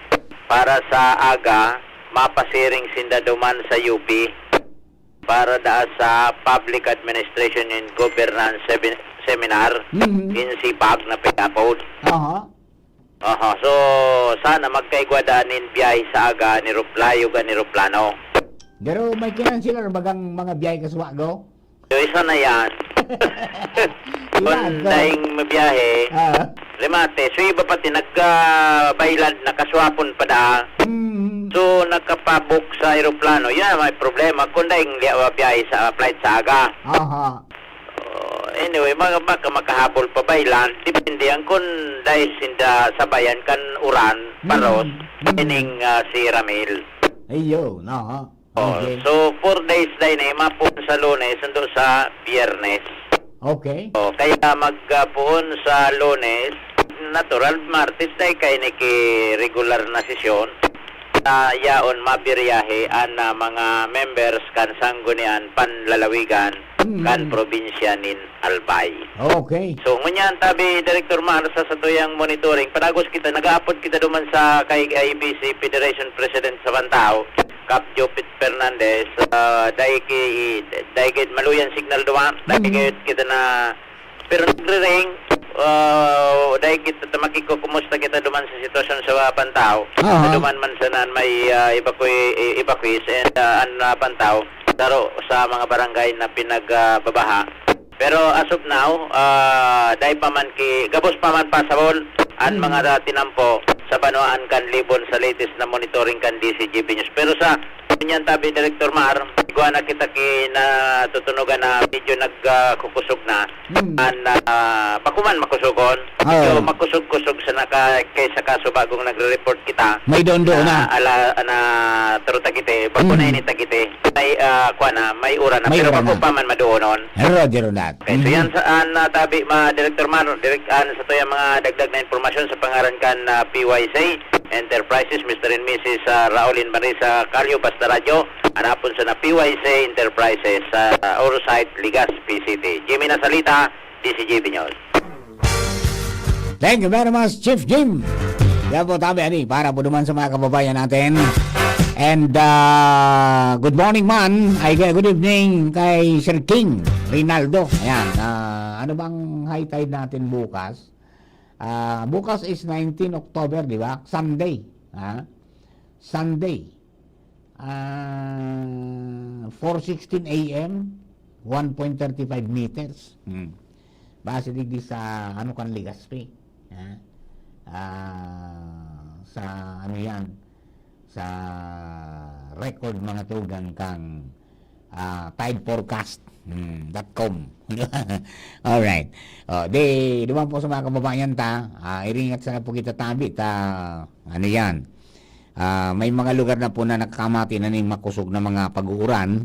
para sa aga mapasiring sinda duman sa UP para da sa Public Administration and Governance Seminar in CPAG na pinapod. So sana magkaigwadaanin biyahe sa aga ni Ruplayo ni Ruplano. Pero may kinan sila bagang mga biyay kaswago? So isa na yan. Kung daing mabiyahe, limate, so iba pati nagbayland, nakaswapon pa da. So nakapabook sa aeroplano, yan may problema. Kung daing biyahe sa flight sa aga. Anyway, makahabol pa bayland, depende ang kung dahil sinda sabayan kan uran, paros, ining si Ramil. Ayo, no. Okay. So 4 days dahil na mapun sa Lunes, sundo sa Biyernes. Okay. Kaya magpuon sa Lunes, natural, Martes dahil kay niki regular na sesyon. Yaon mabiryahe ang mga members kan Sanggunian Panlalawigan kan probinsya nin Albay. Okay. So ngunyan tabi Director Mar sa satuyang monitoring, padagos kita nag-aapod kita duman sa kay IBC Federation President sa Bantao, Cap Jopit Fernandez, dahil maluyan signal duman, dahil kita na pero nagre-ring, dahil kita makikukumusta kita duman sa sitwasyon sa Bantao, duman man sanan may evacuees and Bantao, daro sa mga barangay na pinagbabaha. Pero as of now, dahil pa man gabos pa man pasabol ang mga tinampo sa Banuan kan Libon sa latest na monitoring kan DCGP News. Pero sa yan tabi Director Mar, iguan na kita tutunugan na medyo nagkukusog na pakuman makusugon. Medyo makusog-kusog sa kaysa kaso bagong nagre-report kita. May doon na. Na taruta kita, bago na inita kita. May ura na. Pero bago pa man madoonon. Roger that. Okay, so yan saan tabi Director Mar, sa to yung mga dagdag na informasyon sa pangaran kan PYC Enterprises, Mr. and Mrs. Raulin Marisa Calio, Basta Radyo, hanapon sa na PYC Enterprises sa Orsite, Legazpi City. Jimmy Nasalita, DCGP News. Thank you very much, Chief Jim. Yan po tabi, para po naman sa mga kababayan natin. And good morning man, good evening kay Sir King Rinaldo. Ayan, ano bang high tide natin bukas? Bukas is 19 October, di ba? Sunday. Sunday. 4:16 a.m. 1.35 meters. Base digdi sa ano kan Legazpi. Sa ano yan? Sa record mga tugang kang tideforecast.com. Alright. Di naman po sa mga kababayan iringat sana po kita tabi ano yan. May mga lugar na po na nakakamati na ning makusog na mga pag-uuran.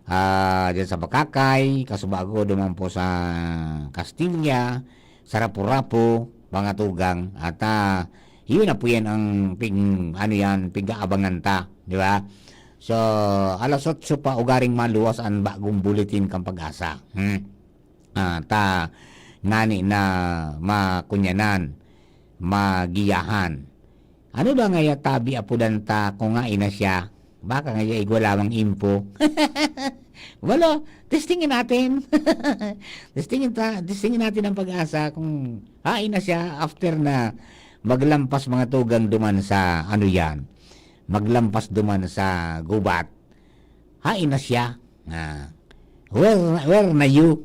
Diyan sa Bakakay, Kasubago, duman po sa Castilla, sa Rapu-Rapu, mga tugang, at yun na po yan ang pig-aabangan di ba? So, alas 8 pa ugaring maluwas ang bagong bulletin kang Pag-asa. Ngani na makunyanan, magiyahan. Ano ba nga tabi apudan kung nga ina siya? Baka nga igwalamang impo. Wala, testingin natin. testingin natin ang Pag-asa kung hain na siya after na maglampas mga tugang duman sa ano yan. Maglampas duman sa gubat. Hain na siya. Where na you?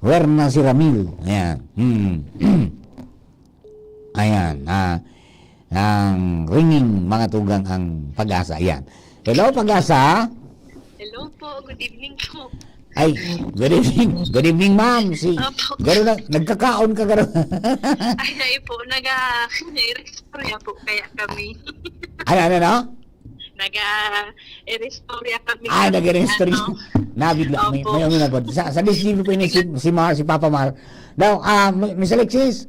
Where na si Ramil? Ayan. Ayan. Ang ringing mga tugang ang Pag-asa. Ayan. Hello, Pag-asa. Hello po, good evening po. Ay, good evening. Good evening, ma'am. Nagkakaon ka garo. Ay, dahil po, nag-restorya po kaya kami. Ano? Nag-restorya kami. Ay, nag-restorya. Nabigla. May uminabot. Sa DCTV po yun si Papa Mar. Daw, Miss Alexis,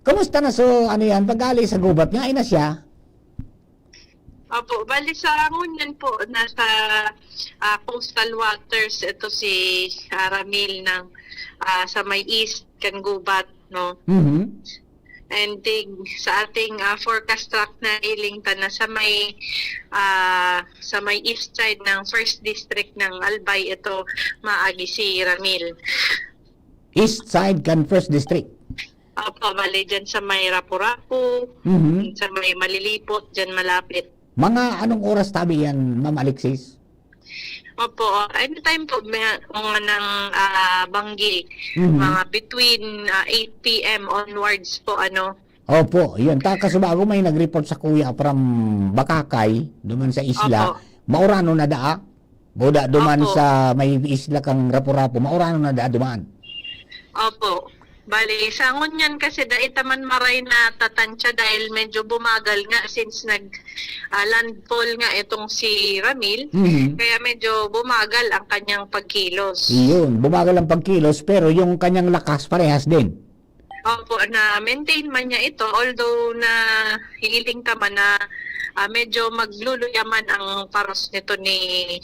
kumusta na ano yan? Pag-ali sa gubat nga, ina siya. Opo, bali sa ngunyan po, nasa coastal waters, ito si Ramil ng sa may east, kan gubat, no? Mm-hmm. And sa ating forecast track na ilingtan na sa may east side ng 1st district ng Albay, ito maagi si Ramil. East side kan 1st district. Opo, bali dyan sa may Rapu-Rapu, sa may Malilipot, dyan malapit. Mga anong oras tabi yan, Ma'am Alexis? Opo, anytime po mga ng Banggi, mga between 8 p.m. onwards po, ano. Opo, yun. Kasubago may nag-report sa kuya from Bakakay, duman sa isla. Opo. Maurano na daa? Boda duman Opo. sa may isla kang Rapu-Rapu, maurano na daa duman? Opo. Bali, sa ngunyan kasi itaman maray na tatansya dahil medyo bumagal nga since landfall nga itong si Ramil. Kaya medyo bumagal ang kanyang pagkilos. Yun, bumagal ang pagkilos pero yung kanyang lakas parehas din. Opo, na maintain man niya ito although na hiling ka man na medyo magluluyaman ang paros nito ni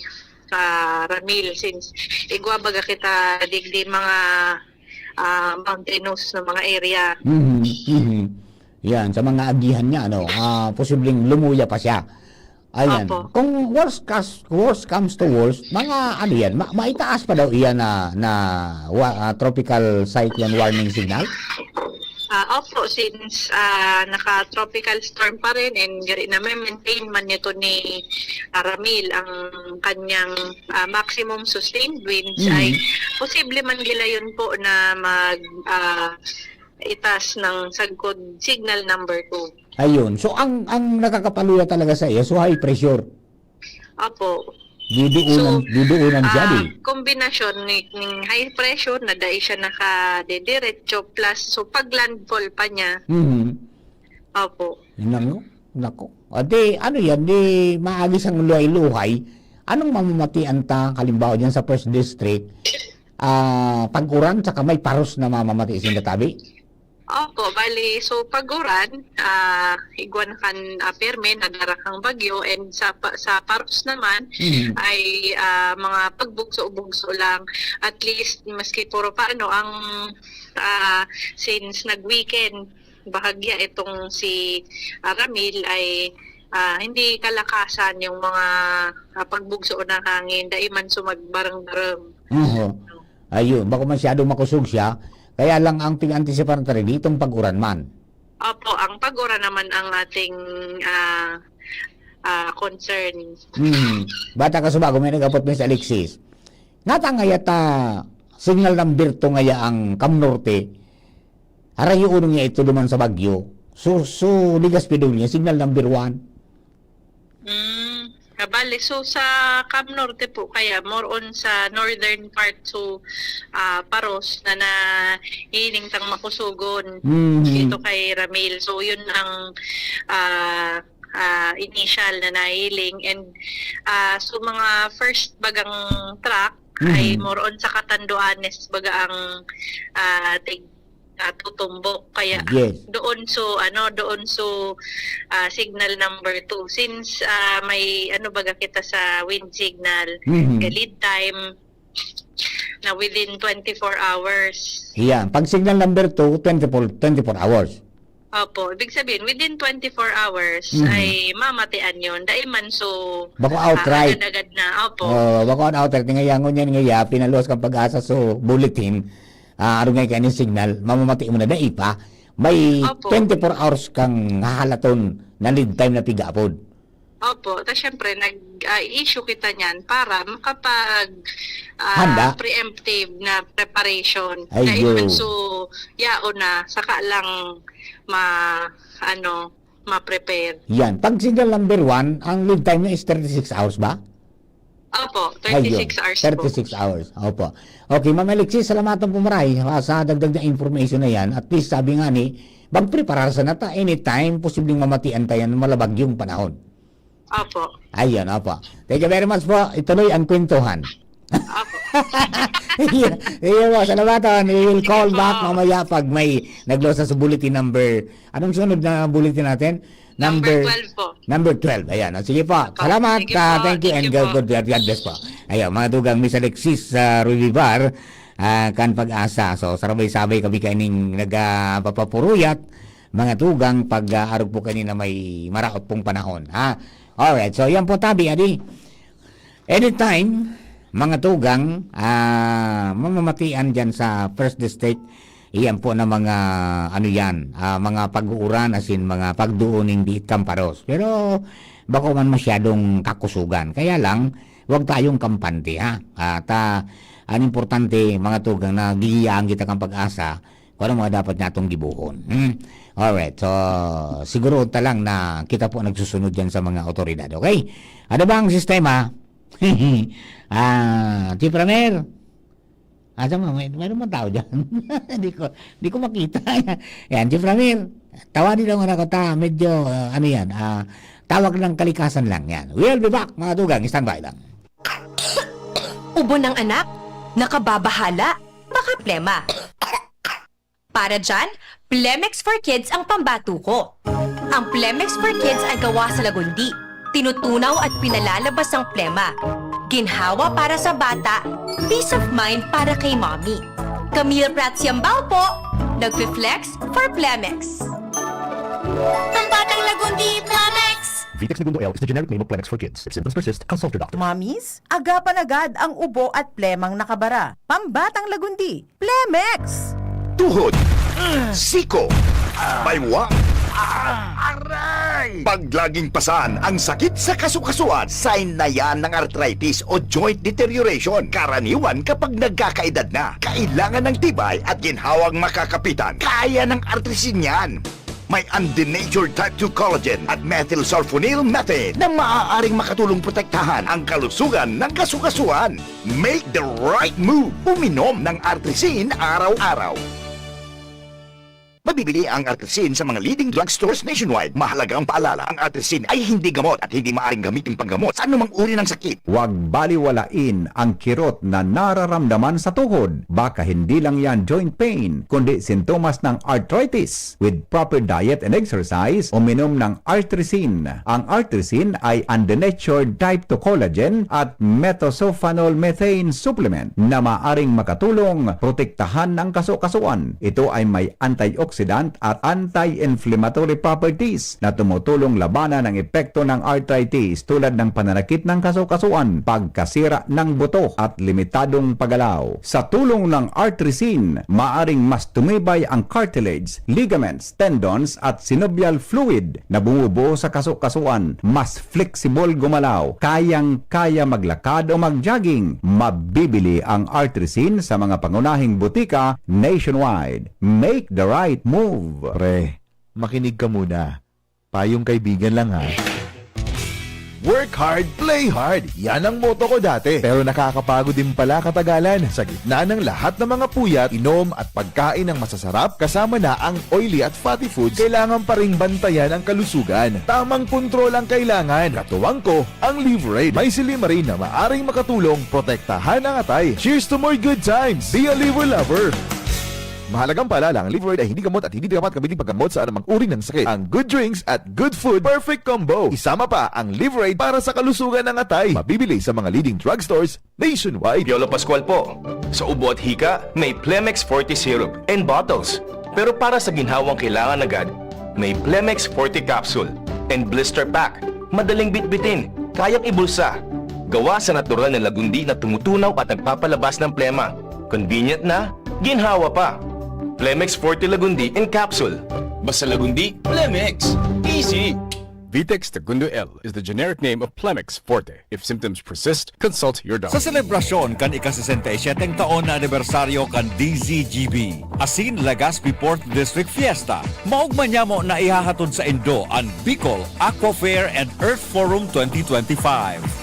Ramil since igwabaga kita digdi mga mountainous na mga area. Yan, sa mga agihan niya, posibleng lumuya pa siya. Ayan. Opo. Kung worst comes to worst, mga yan, maitaas pa daw iyan na tropical cyclone warning signal? Opo, since naka-tropical storm pa rin and gari na may maintain man nito ni Ramil ang kanyang maximum sustained winds ay posible man gila yun po na itas ng sagkod signal number 2. Ayun. So, ang nakakapaluya talaga sa iyo, so high pressure. Opo. Duduunan siya di. Kombinasyon ng high pressure na dahil siya nakadidiretso plus so pag landfall pa niya. Opo. Nako. Ate, ano yan, di maagis ang luhay-luhay. Anong mamamatian kalimbawa dyan sa 1st district? Pag-uran, saka may paros na mamamati sinatabi? Opo, bali, so paguran, iguan kan perme, nadarakang bagyo, and sa paros naman, ay mga pagbugso-bugso lang. At least, maski puro paano, ang since nag-weekend, bahagya itong si Ramil ay hindi kalakasan yung mga pagbugso ng hangin, daiman sumagbarang-barang. Oo. Ayun, baka masyadong makusog siya. Kaya lang ang ting-anticipatory ditong pag-uran man. Opo, ang pag-ura naman ang ating concern. Bata ka subago, may nagapot mo sa Alexis. Natangayat signal number 2 ngaya ang Camnorte. Harayo unong niya ito duman sa Bagyo. So ligas pidol niya, signal number 1. Bale, so sa Cam Norte po, kaya more on sa northern part, so Paros na hiling tang makusugon dito kay Ramil. So yun ang initial na nahiling. And so mga first bagang track ay more on sa Catanduanes baga ang tutumbok, kaya Yes. doon so signal number 2, since may baga kita sa wind signal, lead time na within 24 hours. Yan, pag signal number 2, 24 hours. Opo, ibig sabihin within 24 hours ay mamatian yon, daiman so Bako outright. agad na. Opo. Bako outright ngayangon yan ngaya pinaluwas kang pag-asa so bulletin. Araw nga kanin signal, mamamati mo na dai pa. May Opo. 24 hours kang hahalaton na lead time na pigapod. Opo, tapos syempre nag-issue kita niyan para makapag Handa? preemptive na preparation. Ay, Kaya yo. so yao na saka lang ma-prepare. Yan, pag signal number 1, ang lead time na is 36 hours ba? Opo, Ayun, 36 hours 36 po. hours. Opo. Okay, Ma'am Alexis, salamatan po maray sa dagdag na information na yan. At least sabi nga ni, magpreparar sa nata anytime, posibleng mamatian tayo ng malabag yung panahon. Opo. Ayun, opo. Thank you very much po. Ituloy ang kwentuhan. Opo. Iyo po, salamatan. We will call Sige po. back mamaya pag may naglosa sa bulletin number. Anong sunod na bulletin natin? Number 12 po. Number 12. Ayan. Sige po. Opo. Salamat. Sige po. Thank you and Thank you po. God bless po. Ayan, mga dugang Miss Alexis Ruibar, kan pag-asa. So, sarabay-sabay kami kaning nagpapapuruyat mga dugang pag-arog po kanina may maraot pong panahon. Ha? Alright. So, yan po tabi, adi. Anytime, mga tugang, mamamatian dyan sa First District, iyan po na mga, mga pag-uuran, asin mga pagduuning di Kamparos. Pero, bako man masyadong kakusugan. Kaya lang, huwag tayong kampante, ha? At, ang importante, mga tugang, na gigiyaan kita kang pag-asa, kung ano mga dapat natong gibuhon. Alright, so, siguro talang na kita po nagsusunod dyan sa mga otoridad, okay? Ano ba ang sistema? Chief Ramer, asa mo, mayroon man tao dyan. Di ko makita. Yan, Chief Ramer, tawanin lang ako ta, medyo, tawag ng kalikasan lang yan. We'll be back, mga tugang, standby lang. Ubo ng anak? Nakababahala? Baka plema. Para dyan, Plemex for Kids ang pambato ko. Ang Plemex for Kids ay gawa sa lagundi. Tinutunaw at pinalalabas ang plema. Ginhawa para sa bata, peace of mind para kay mommy. Camille Prats Yambao po, nagfi-flex for Plemex. Pambatang lagundi, Plemex! Vitex Segundo L is the generic name of Plemex for kids. If symptoms persist, consult your doctor. Mommies, agapan agad ang ubo at plemang nakabara. Pambatang lagundi, Plemex! Tuhod, siko, baywa, aray! Pag laging pasan ang sakit sa kasukasuan, sign na yan ng arthritis o joint deterioration. Karaniwan kapag nagkakaedad na. Kailangan ng tibay at ginhawang makakapitan. Kaya ng artrisin yan. May undenatured type 2 collagen at methylsulfonyl methane na maaaring makatulong protektahan ang kalusugan ng kasukasuan. Make the right move. Uminom ng artrisin araw-araw. Mabibili ang artrisin sa mga leading drugstores nationwide. Mahalaga ang paalala, ang artrisin ay hindi gamot at hindi maaaring gamitin panggamot sa anumang uri ng sakit. Huwag baliwalain ang kirot na nararamdaman sa tuhod. Baka hindi lang yan joint pain, kundi sintomas ng arthritis. With proper diet and exercise, uminom ng artrisin. Ang artrisin ay undenatured type 2 collagen at methylsulfonyl methane supplement na maaaring makatulong protektahan ng kasukasuan. Ito ay may antioxidant antioxidant at anti-inflammatory properties na tumutulong labanan ang epekto ng arthritis tulad ng pananakit ng kasukasuan, pagkasira ng buto at limitadong paggalaw. Sa tulong ng Artresin, maaring mas tumibay ang cartilage, ligaments, tendons at synovial fluid na bumubuo sa kasukasuan, mas flexible gumalaw, kayang-kaya maglakad o mag-jogging. Mabibili ang Artresin sa mga pangunahing butika nationwide. Make the right move. Pre, makinig ka muna. Payong kaibigan lang ha. Work hard, play hard. Yan ang motto ko dati. Pero nakakapagod din pala katagalan. Sa gitna ng lahat ng mga puyat, inom at pagkain ng masasarap, kasama na ang oily at fatty foods, kailangan pa ring bantayan ang kalusugan. Tamang kontrol ang kailangan. Katuwang ko, ang Liverade. May silimarin na maaring makatulong protektahan ang atay. Cheers to more good times. Be a liver lover. Mahalagang paalala, ang Liverade ay hindi gamot at hindi dapat kabiling paggamot sa anumang uri ng sakit. Ang good drinks at good food, perfect combo. Isama pa ang Liverade para sa kalusugan ng atay. Mabibili sa mga leading drugstores nationwide. Piolo Pascual po. Sa ubo at hika, may Plemex Forte Syrup and bottles. Pero para sa ginhawang kailangan agad, may Plemex Forte Capsule and Blister Pack. Madaling bitbitin, kayang ibulsa. Gawa sa natural na lagundi na tumutunaw at nagpapalabas ng plema. Convenient na, ginhawa pa. Plemex Forte Lagundi in Capsule. Basta Lagundi, Plemex. Easy! Vitex Segundo L is the generic name of Plemex Forte. If symptoms persist, consult your doctor. Sa selebrasyon kan ika-67 taon na anibersaryo kan DZGB, asin Legazpi Port District Fiesta, maugman niya mo na ihahatod sa Indo ang Bicol Aqua Fair and Earth Forum 2025.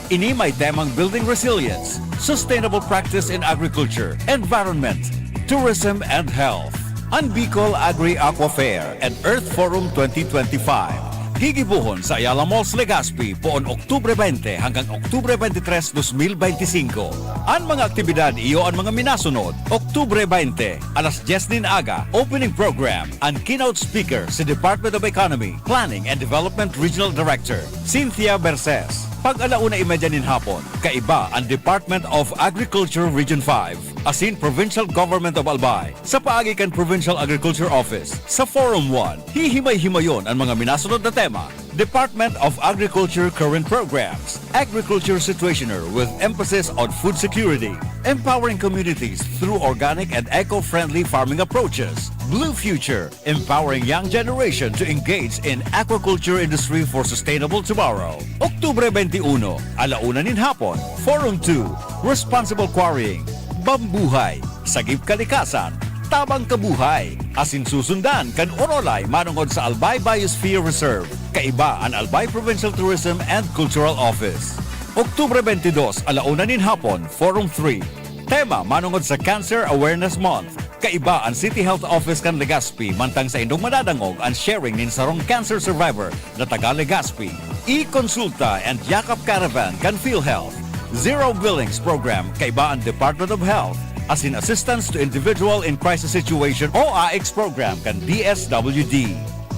Ini may temang Building Resilience, Sustainable Practice in Agriculture, Environment, Tourism and Health. Ang Bicol Agri Aqua Fair and Earth Forum 2025 gigibuhon sa Ayala Malls Legazpi poon Oktubre 20 hanggang Oktubre 23, 2025. Ang mga aktibidad iyo ang mga minasunod. Oktubre 20, alas 10 din aga, opening program. Ang keynote speaker si Department of Economy, Planning and Development Regional Director, Cynthia Berces. Pag-alauna-imedya nin hapon, kaiba ang Department of Agriculture Region 5, asin Provincial Government of Albay, sa paagi kan Provincial Agriculture Office. Sa Forum 1, hihimay-himayon ang mga minasunod na tema. Department of Agriculture Current Programs, Agriculture Situationer with emphasis on food security, empowering communities through organic and eco-friendly farming approaches, Blue Future, empowering young generation to engage in aquaculture industry for sustainable tomorrow. Oktubre 21, alauna nin hapon, Forum 2, Responsible Quarrying, Bambuhay, Sagip Kalikasan, Tabang Kabuhay, asin susundan kan Orolay manungod sa Albay Biosphere Reserve, kaiba ang Albay Provincial Tourism and Cultural Office. Oktubre 22, alauna nin hapon, Forum 3, tema manungod sa Cancer Awareness Month, kaiba ang City Health Office kan Legazpi mantang sa indong madadangog ang sharing nin sarong cancer survivor na taga Legazpi. E-Consulta and Yakap Caravan kan PhilHealth. Zero Billings Program kaiba ang Department of Health, asin Assistance to Individual in Crisis Situation o AIX Program kan DSWD.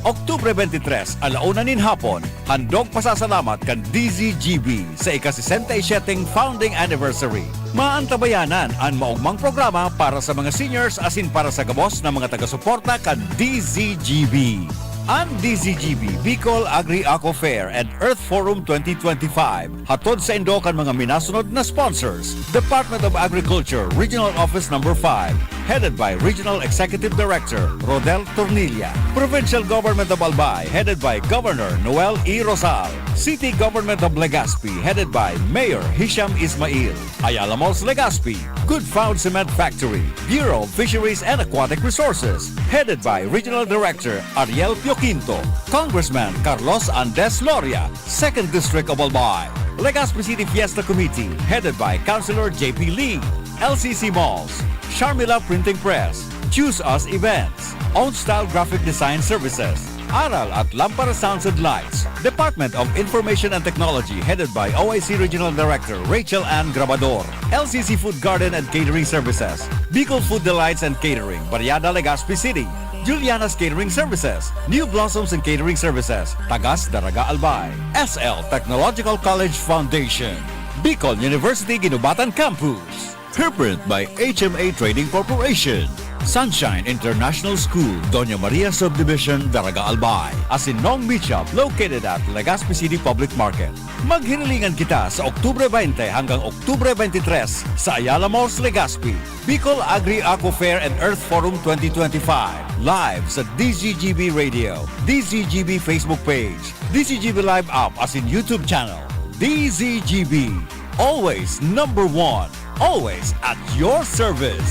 Oktubre 23, alauna nin hapon, handog pasasalamat kan DZGB sa ika-67 founding anniversary. Maantabayanan ang maugmang programa para sa mga seniors asin para sa gabos ng mga taga-suporta kan DZGB. Ang DZGB Bicol Agri Aqua Fair and Earth Forum 2025 hatod sa Indo kan mga minasunod na sponsors. Department of Agriculture Regional Office No. 5 headed by Regional Executive Director Rodel Tornilla. Provincial Government of Albay headed by Governor Noel E. Rosal. City Government of Legazpi headed by Mayor Hisham Ismail. Ayala Malls Legazpi, Good Found Cement Factory. Bureau of Fisheries and Aquatic Resources headed by Regional Director Ariel Pioquinto. Congressman Carlos Andes Loria, 2nd District of Albay. Legazpi City Fiesta Committee headed by Councilor J.P. Lee. LCC Malls, Sharmila Printing Press, Choose Us Events, Own Style Graphic Design Services, Aral at Lampara Sounds and Lights, Department of Information and Technology headed by OIC Regional Director Rachel Ann Grabador, LCC Food Garden and Catering Services, Bicol Food Delights and Catering, Barriada Legazpi City, Juliana's Catering Services, New Blossoms and Catering Services, Tagas Daraga Albay, SL Technological College Foundation, Bicol University Ginubatan Campus, Herprint by HMA Trading Corporation, Sunshine International School, Doña Maria Subdivision, Daraga Albay. Asinong Meat Shop, located at Legazpi City Public Market. Maghinilingan kita sa Oktubre 20 hanggang Oktubre 23 sa Ayala Malls, Legazpi. Bicol Agri Aqua Fair and Earth Forum 2025. Live sa DZGB Radio, DZGB Facebook page, DZGB Live app as in YouTube channel. DZGB, always number one, always at your service.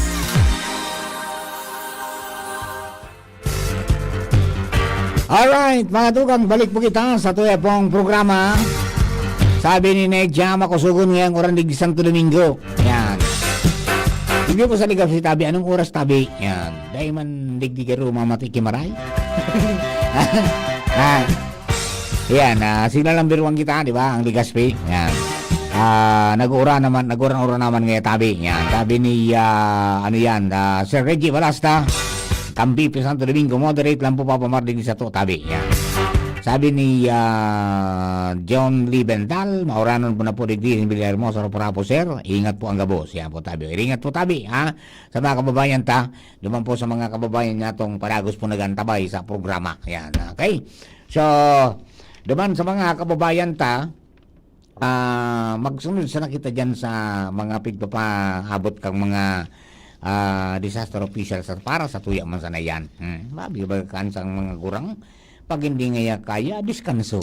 Alright, mga tugang, balik po kita sa tuya pong programa. Sabi ni Nedja, makusugon ngayong oras di Santo Domingo. Yan. Hindi po sa Legazpi tabi, anong oras tabi? Yan. Dahil man digdigaro mamati kimaray. Yan, sila lang biruan kita, di ba? Ang Legazpi. Yan. Nag-ura naman ngayon tabi. Yan. Tabi ni, Sir Reggie Balasta. Kambi Santo Domingo, moderate lang po papamardig sa to tabi. Yan. Sabi ni John Libental, mauranon po na po digdi ng Villarhermosa po sir. Ingat po ang gabos. Yan po tabi. Ingat po tabi, ha? Sa mga kababayan ta, duman po sa mga kababayan natong paragos po nagantabay sa programa. Yan, okay? So, duman sa mga kababayan ta, magsunod sa nakita dyan sa mga pigpapahabot kang mga disaster officials para sa tuya man sana yan. Babi ba kansang mga gurang pag hindi nga kaya diskanso.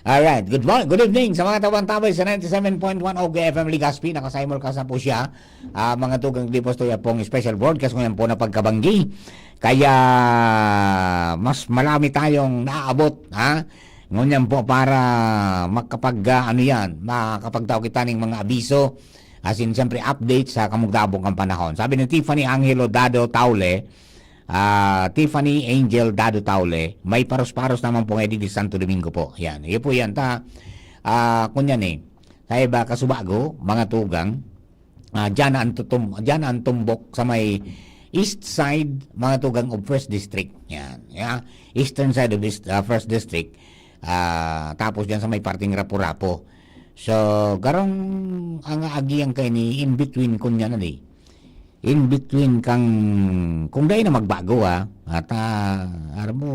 Alright, good evening sa mga tabang-tabay sa 97.1 OG FM Legazpi. Nakasimul ka sa po siya, mga tugang dipos tuya pong special broadcast ngayon po na pagkabanggi, kaya mas malami tayong naabot, ha? Ngunyan po para makapagtao kita ng mga abiso. As in, siyempre, update sa kamugdabong kang panahon. Sabi ni Tiffany Angelo Dado Taule, Tiffany Angel Dado Taule, may paros-paros naman po ngayon di Santo Domingo po. Yan. Iyon po yan. Kunyan Kaya ba kasubago, mga tugang, dyan ang tumbok sa may east side, mga tugang of 1st District. Yan. Yeah. Eastern side of First District. Tapos dyan sa may parting Rapu-Rapo. So, garong ang agiyang kay ni in between kunya na ni. In between kang kung dahil na magbago at aram mo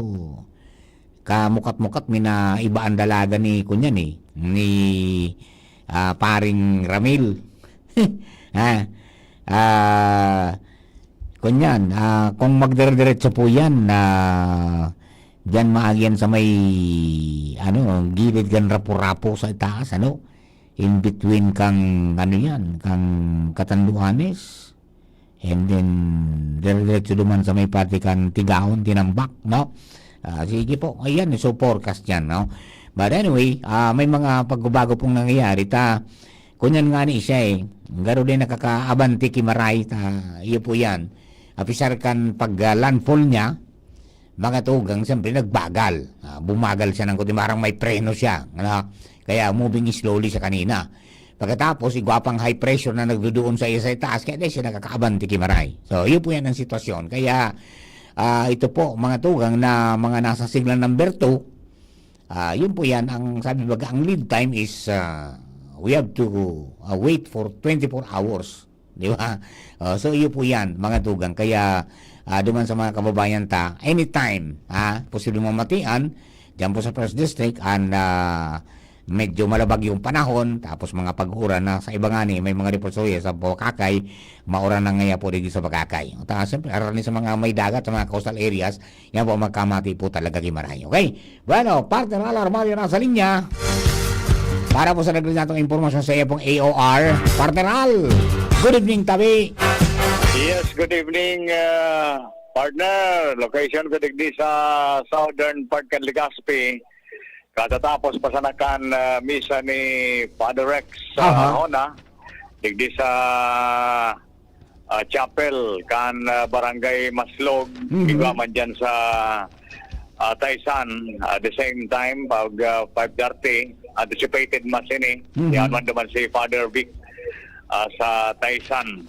kamukat-mukat mina iba ang dalaga ni kunya ni paring Ramil. Kunyan, kung magdire-diretso po yan diyan maagyan sa may gilid gan Rapu-Rapo sa itaas, in between kang kang Katanduanes, and then diretso duman sa may pati kan Tigahon, Tinambak, no? Sige po, ayan, so forecast yan, no? But anyway, may mga pagbabago pong nangyayari, kunyan nga ni siya garo din nakakaabanti kimaray, iyo po yan, apisar kan pag landfall niya, mga tugang, siyempre nagbagal. Bumagal siya ng kundi, marang may preno siya. Kaya moving slowly sa kanina. Pagkatapos, igwapang high pressure na nagdudoon sa isa taas, kaya dahil siya nakakaabanti kimaray. So, yun po yan ang sitwasyon. Kaya, ito po, mga tugang na mga nasa signal number 2, yun po yan, ang sabi baga, ang lead time is, we have to wait for 24 hours. Di ba? So, yun po yan, mga tugang. Kaya, duman sa mga kababayan anytime, posibleng mamatian, dyan po sa 1st District, and medyo malabag yung panahon, tapos mga pag-ura na sa iba nga may mga reports sa Bokakay, maura na ngaya po dito sa Bokakay. Siyempre, arani sa mga may dagat, sa mga coastal areas, yan po magkamati po talaga kimaray. Okay? Bueno, partner Armario na sa linya. Para po sa nagrinatong informasyon sa iyo pong AOR, partner good evening, tabi. Yes, good evening, partner. Location ko digdi sa southern part kan Legazpi. Katatapos pasanakan misa ni Father Rex sa Hona. Digdi sa chapel kan barangay Maslog. Iba man dyan sa Taysan. At the same time, pag 5:30, anticipated mas ini. Yan man naman si Father Vic sa Taysan.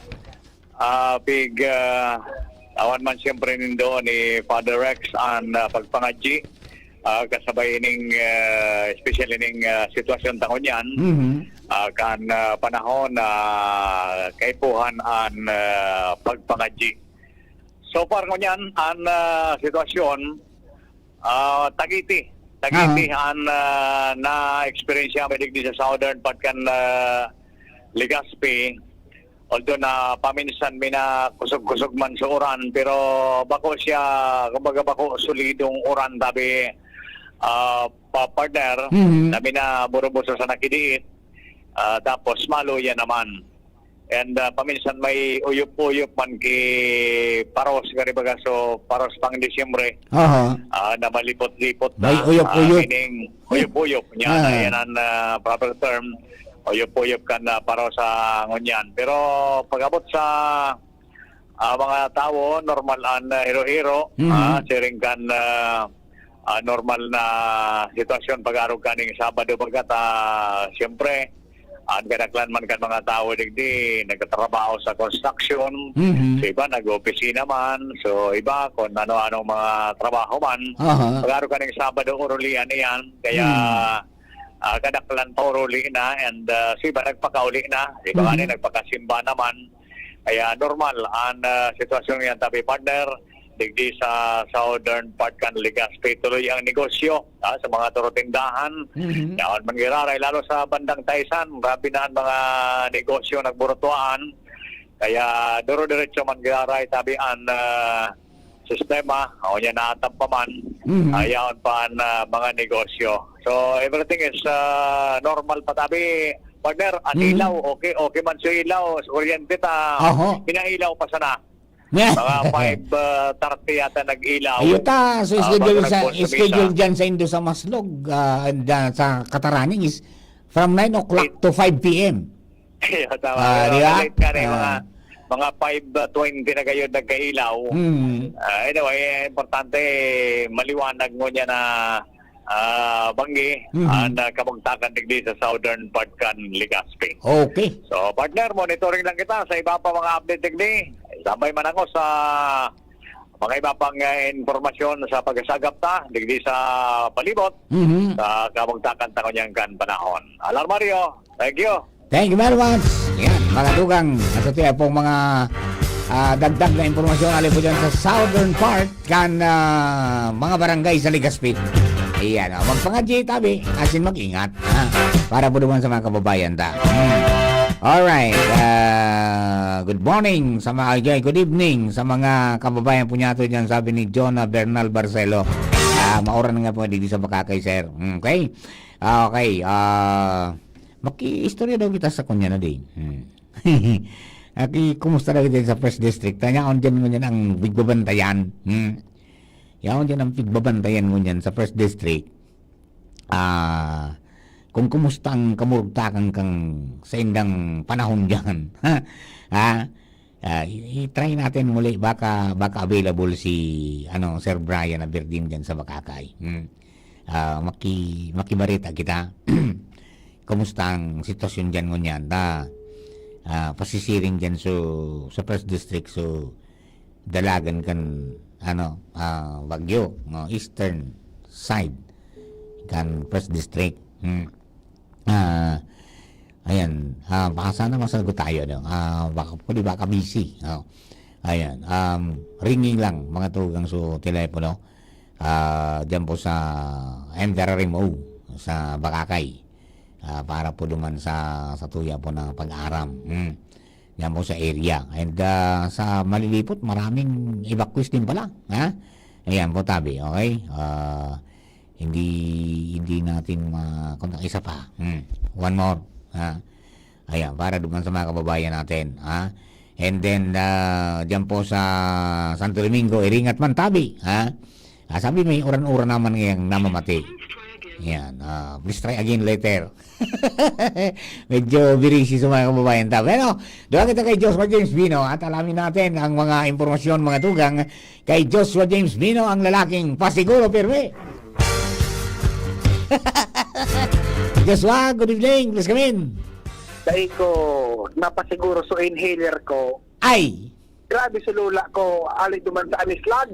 Awan man siyempre nindo ni Father Rex ang pagpangadji kasabay ning especially ning sitwasyon tangon yan kan panahon na kaipuhan an pagpangadji. So far ngunyan an sitwasyon Tagiti an na experience may digdi sa southern part kan Legazpi. Although na paminsan may na kusog-kusog man sa uran, pero bako siya, kumbaga bako solidong uran tabi partner, tabi na buro-buso sa nakidiit, tapos malo yan naman. And paminsan may uyup-uyup man ki paros, karibaga so paros pang Disyembre, na malipot-lipot na. May uyup-uyup. Meaning, uyup-uyup, yan ang proper term. Uyup-uyup kan para sa ngunyan. Pero pag-abot sa mga tao, normal an hero-hero, sharing kan normal na sitwasyon pag-arog kaning Sabado pagkat siyempre ang kadaklan man kan mga tao digdi nagtatrabaho sa construction, so iba nag-opisina man, so iba kung ano-anong mga trabaho man, pag-arog kaning Sabado urulian iyan, kaya kadaklan pauruli na and si iba nagpakauli na, iba nga nagpakasimba naman, kaya normal ang sitwasyon yan tabi partner digdi sa southern part kan Legazpi tuloy ang negosyo sa mga turotindahan yaon mangiraray lalo sa bandang Taysan grabe na ang mga negosyo nagburutuan kaya duro-diretso mangiraray tabi ang sistema o niya naatap pa man ayaon pa ang mga negosyo. So everything is normal pa tabi partner ang ilaw okay man sa ilaw sa kuryente ta pinailaw pa sana mga 5:30 yata nag-ilaw. Ayuta, so schedule dyan sa Indo sa Maslog, sa Kataraning is from 9 o'clock to 5 p.m. Tama. Mga 5:20 na kayo nagkailaw. Anyway, importante maliwanag mo niya na banggi ang kabugtakan digdi sa southern part kan Legazpi. Okay. So partner, monitoring lang kita sa iba pa mga update digdi. Sabay man ako sa mga iba pang informasyon sa pagsagap ta digdi sa palibot sa kabugtakan ta kunyang kan panahon. Alarmario, thank you. Thank you very much. Yan, mga tugang, at ito pong mga dagdag na impormasyon alin po dyan sa southern part kan mga barangay sa Legazpi. Ayan, magpangadji tabi, asin mag-ingat para po naman sa mga kababayan ta. Alright, good morning sa mga, good evening sa mga kababayan po niya dyan, sabi ni Jonah Bernal Barcelo. Mauran nga po dito sa Bakakay, sir. Okay? Okay, maki-istorya daw kita sa kunya na din. Kumusta daw kita sa First District? Tanya on dyan mo dyan ang bigbabantayan. Yaon dyan ang bigbabantayan mo dyan sa First District. Kung kumusta ang kamurugtakan kang sa indang panahon dyan. I-try natin muli. Baka available si Sir Brian Aberdeen dyan sa Bakakay. Makibarita kita. Kumusta ang sitwasyon dyan ngunyan pasisiring dyan sa First District so dalagan kan Baguio eastern side kan First District ayan baka sana masagot tayo baka busy ayan ringing lang mga tugang so telepono dyan po sa MDRMO sa Bakakay para po duman sa tuya po ng pag-aram yan po sa area and sa malilipot maraming evacuees din pala ayan po tabi okay hindi natin kontak isa pa one more ayan para duman sa mga kababayan natin and then dyan po sa Santo Domingo iringat man tabi sabi may uran-uran naman ngayong namamati. Yan, please try again later. Medyo birisi sa mga kababayan ta. Pero, doon kita kay Joshua James Bino at alamin natin ang mga impormasyon, mga tugang kay Joshua James Bino, ang lalaking pasiguro pirme. Joshua, good evening. Please come in. Dahil ko, napasiguro sa inhaler ko. Ay! Grabe sa lula ko, alay duman sa anislag.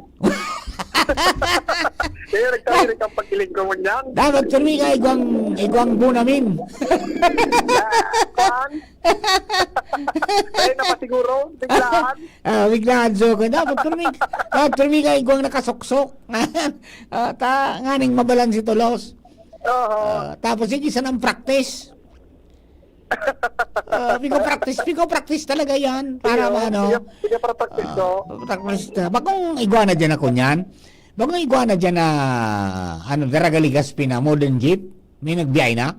Kaya nagtahirik ang pagkiling ko mo niyan. Dapat turmi ka igwang bunamin. Kuan? Kaya na pa siguro, biglaan. Biglaan so ko dapat turmi ka igwang nakasuksok. Nganing mabalansi tulos. Tapos sige sa nang practice. Pico practice talaga yan para ano. Sige para practice ko. Bagong iguana dyan ako niyan. Bagong iguana dyan na Daraga Legazpi na modern jeep. May nagbiyay na.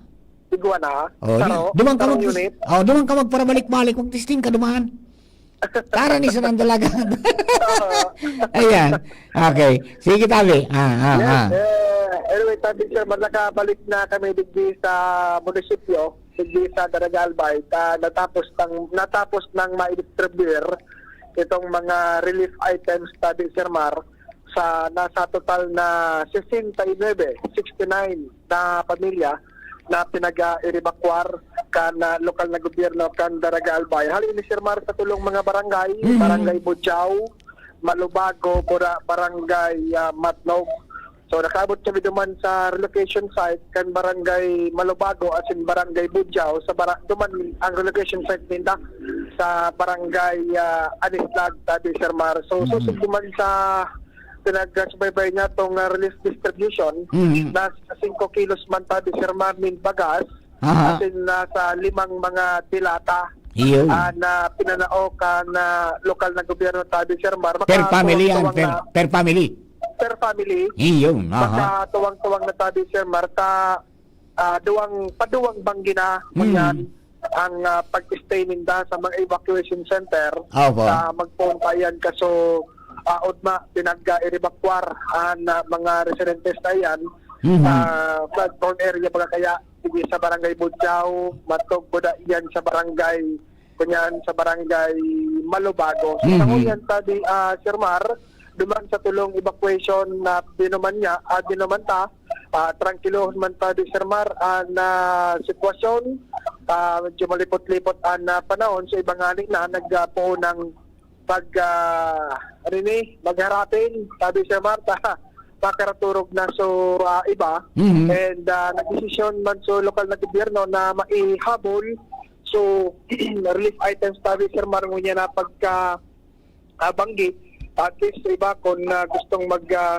Iguana? Dumang ka magparabalik-balik. Kung testing ka dumaan. Tara ni sa nang dalaga. Ayan. Okay. Sige tabi. Anyway, tabi sir, nakabalik na kami digdi sa munisipyo, digdi sa Daraga Albay, natapos ng ma-distribute itong mga relief items tabi sir Mar sa nasa total na 69 na pamilya na pinag-evacuar na lokal na gobyerno kan Daraga Albay. Halin ni Sir Mar sa tulong mga barangay, Barangay Bujaw, Malubago, Barangay Matnog. So nakabot kami duman sa relocation site kan Barangay Malubago at sin Barangay Bujaw sa duman ang relocation site ninda sa Barangay Anislag tabi Sir Mar. So susud duman sa pinagsubaybay niya tong relief distribution na 5 kilos man tabi Sir Mar min bagas at nasa 5 mga tilata na pinanao ka na lokal na gobyerno tabi Sir Mar. Per family yan, per family. Per family. Iyon. Baka tuwang-tuwang na tabi Sir Marta, paduwang banggina yan ang pag-stay ninda sa mga evacuation center. Magpuntayan kaso udma pinag-evacuar na mga residentes na yan. Flood prone area baga kaya sige sa Barangay Bujaw, Matog Buda yan sa Barangay Malubago. So yan tabi Sir Mar, duman sa tulong evacuation na dinuman ta tranquilohon man tabi Sir Mar na sitwasyon, medyo malipot-lipot na panahon sa ibang ani na nagpo ng magharapin tabi Sir Mar makaraturog na so iba and nagdesisyon man so lokal na gobyerno na maihabol so relief items tabi Sir Mar ngunya na pagka banggit at least iba kung gustong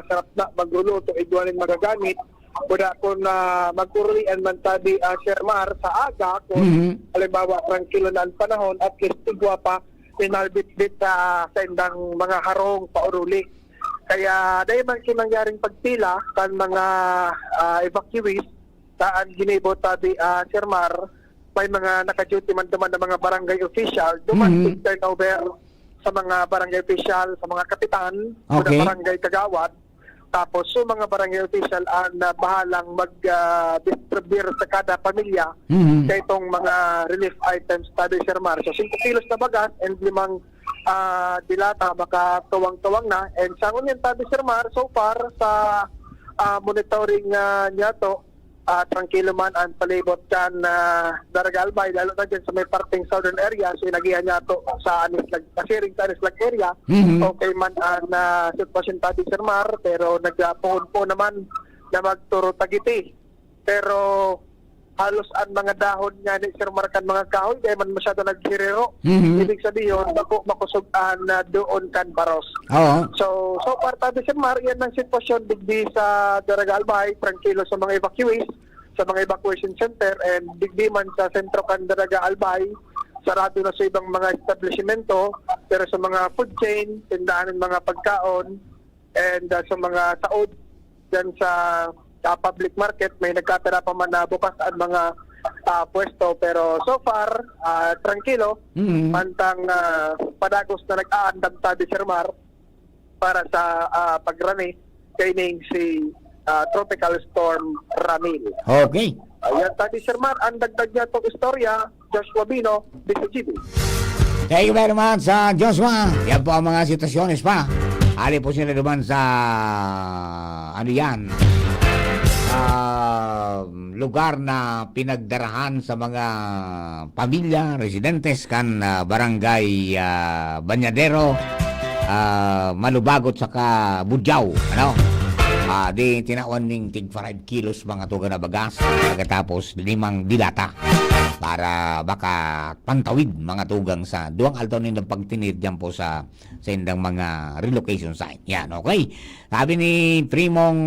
sarap na magluluto, igwanin magagamit, kuda kung magkurulian man tabi Sir Mar sa aga, kung halimbawa tranquilo na ang panahon, at least igwa pa, pinalbit-bit sa indang mga harong pauruli. Kaya dahil man kinangyaring pagpila kan mga evacuees, saan ginibo tabi Sir Mar, may mga naka-duty man duman ng mga barangay official, duman turnover sa mga barangay official, sa mga kapitan, sa barangay kagawad. Tapos so mga barangay official ang bahalang mag-distribute sa kada pamilya sa itong mga relief items tabi Sir Mar. So 5 kilos na bagas and 5 dilata, baka tuwang-tuwang na. And sa ngunyan tabi Sir Mar, so far sa monitoring niya to, tranquilo man ang palibot kan Daraga Albay, lalo na dyan sa may parting southern area, so inagihan niya to sa Anislag area. Okay man ang sitwasyon tabi Sir Mar, pero nagpuhon po naman na magturo tagiti. Pero halos ang mga dahon nga ni Sir Mar kan mga kahoy, kaya man masyado naghirero. Ibig sabihin, makusugan na doon kan baros. So far tabi Sir Mar, yan ang sitwasyon digdi sa Daraga Albay, tranquilo sa mga evacuees, sa mga evacuation center, and digdi man sa sentro kan Daraga Albay, sarado na sa ibang mga establishmento, pero sa mga food chain, tindahan ng mga pagkaon, and sa mga saod, dyan sa public market, may nagkatira pa man na bukas ang mga pwesto, pero so far tranquilo, mantang padagos na nag-aandam tabi Sir Mar para sa pagrani kaining si Tropical Storm Ramil. Okay. Ayan tabi Sir Mar, ang dagdag niya itong istorya, Joshua Bino, DCGB. Thank you very much, Joshua. Yan po ang mga sitwasyones pa. Ali po sila naman sa lugar na pinagdarahan sa mga pamilya, residentes kan barangay Banyadero Malubagot saka Budyaw, ano? Di tinaon ning tig 5 kilos mga tuga na bagas, pagkatapos 5 dilata para baka pantawid mga tugang sa duwang altaw nindang pagtinid dyan po sa indang mga relocation site. Yan, okay. Sabi ni Primong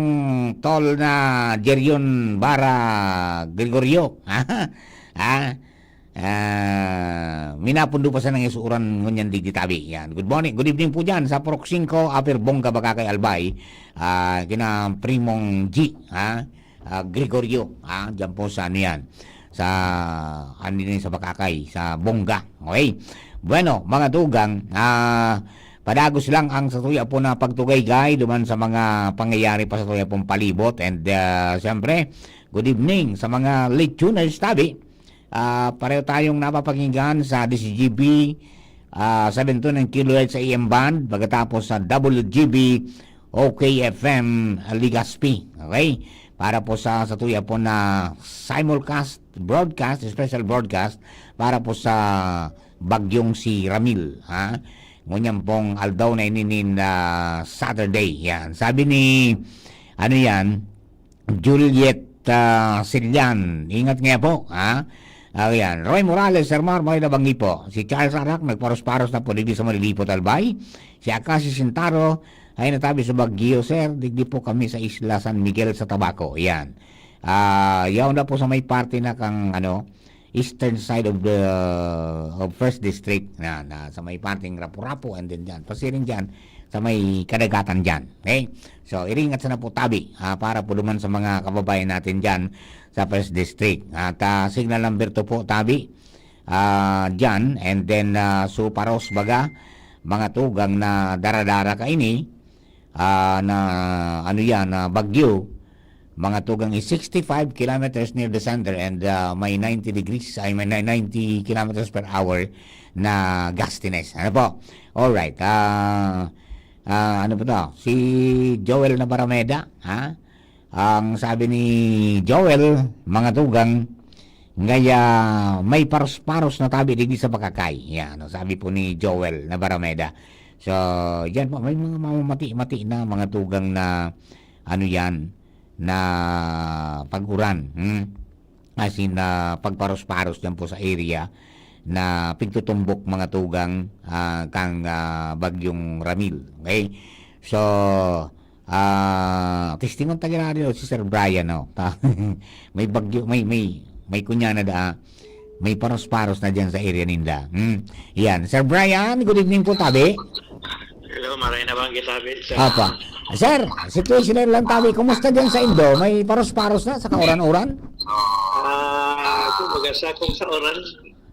Tol na Jerion Bara Gregorio, minapundo pa sa nang isuuran ngunyan digitabi. Yan. Good morning, good evening po dyan sa Porok 5, Upper Bongga Bagakay Albay, kina Primong G, Gregorio, dyan po sa ano yan, sa sa Bakakay, sa Bongga. Okay? Bueno, mga tugang, padagos lang ang satuya po na pagtugay-gay duman sa mga pangyayari pa sa tuya pong palibot. And siyempre, good evening sa mga late tuners tabi. Pareho tayong napapakinggan sa DCGB 729 kHz sa AM band, pagkatapos sa WGB OKFM Legazpi. Okay? Para po sa tuya po na simulcast, broadcast, special broadcast para po sa bagyong si Ramil. Ngunyan pong aldaw na ininin Saturday. Yan. Sabi ni, ano yan, Juliet Silyan. Ingat nga po. Ayan. Roy Morales, Sir Mar, may nabangi po. Si Charles Arak, nagparos-paros na po dito sa Malilipot Albay. Si Akasi Sintaro, ay natabi sa Baguio, sir. Digdi po kami sa Isla San Miguel sa Tabaco. Yan. Yaw na po sa may party na kang, eastern side of the First District. Na sa may parting Rapu-Rapu and then dyan. Pasirin dyan sa may kadagatan dyan. Okay? So, iringat sa na po tabi para po duman sa mga kababayan natin dyan sa First District. At signal number 2 po tabi dyan. And then Suparos baga, mga tugang na daradara ka ini, na bagyo, mga tugang is 65 kilometers near the center and may 90 kilometers per hour na gustiness. Ano po? Alright. Ano po to? Si Joel na Barameda, ang sabi ni Joel, mga tugang, ngaya may paros-paros na tabi digdi sa Bakakay. Yan, sabi po ni Joel na Barameda. So, yan po, may mga mamamati-mati na mga tugang na na pag-uran. As in, pagparos-paros dyan po sa area na pigtutumbok mga tugang kang bagyong Ramil. Okay? So, testingon taga-radio si Sir Brian, may bagyo, may kunya na may paros-paros na dyan sa area ninda. Yan. Sir Brian, good evening po tabi. Hello, maray na bang gitabi? Apa. Sir, situation lang tabi. Kumusta dyan sa Indo? May paros-paros na sa kauran-uran? Kumbaga kung sa oran,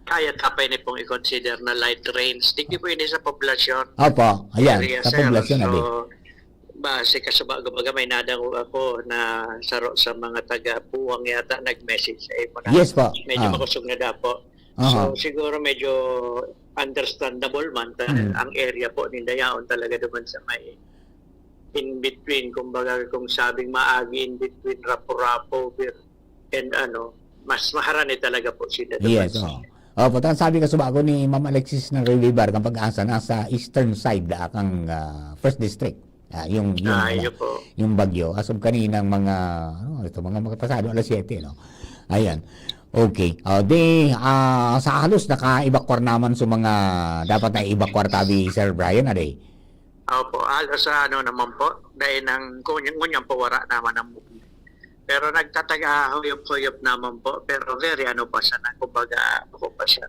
kaya tapay ni pong i-consider na light rains. Hindi po ini sa poblasyon. Apa. Ayan, Area, sa sir. poblasyon abi. So, base ka sa baga may nadang ako na saro sa mga taga-puwang yata nag-message sa imo na. Yes po. Medyo makusog na dapo. So siguro medyo understandable man ang area po ni Dayaon talaga duman sa may in between, kumbaga kung sabing maagi in between Rapu-Rapu and mas maharani talaga po sila. Yes, Putan sabi ka suba ako ni Ma'am Alexis ng River kang pag-asa nasa eastern side kang First District. Yung bagyo asub kaninang mga mga pasado alas 7 Ayan. Okay. Sa halos naka-evacuate naman sa mga dapat na evacuate tabi Sir Brian aday. Opo, halos naman po dahil nang kunyang pawara naman ang movie. Pero nagtataga-huyop-huyop naman po, pero very pa siya na, kumbaga ako pa siya.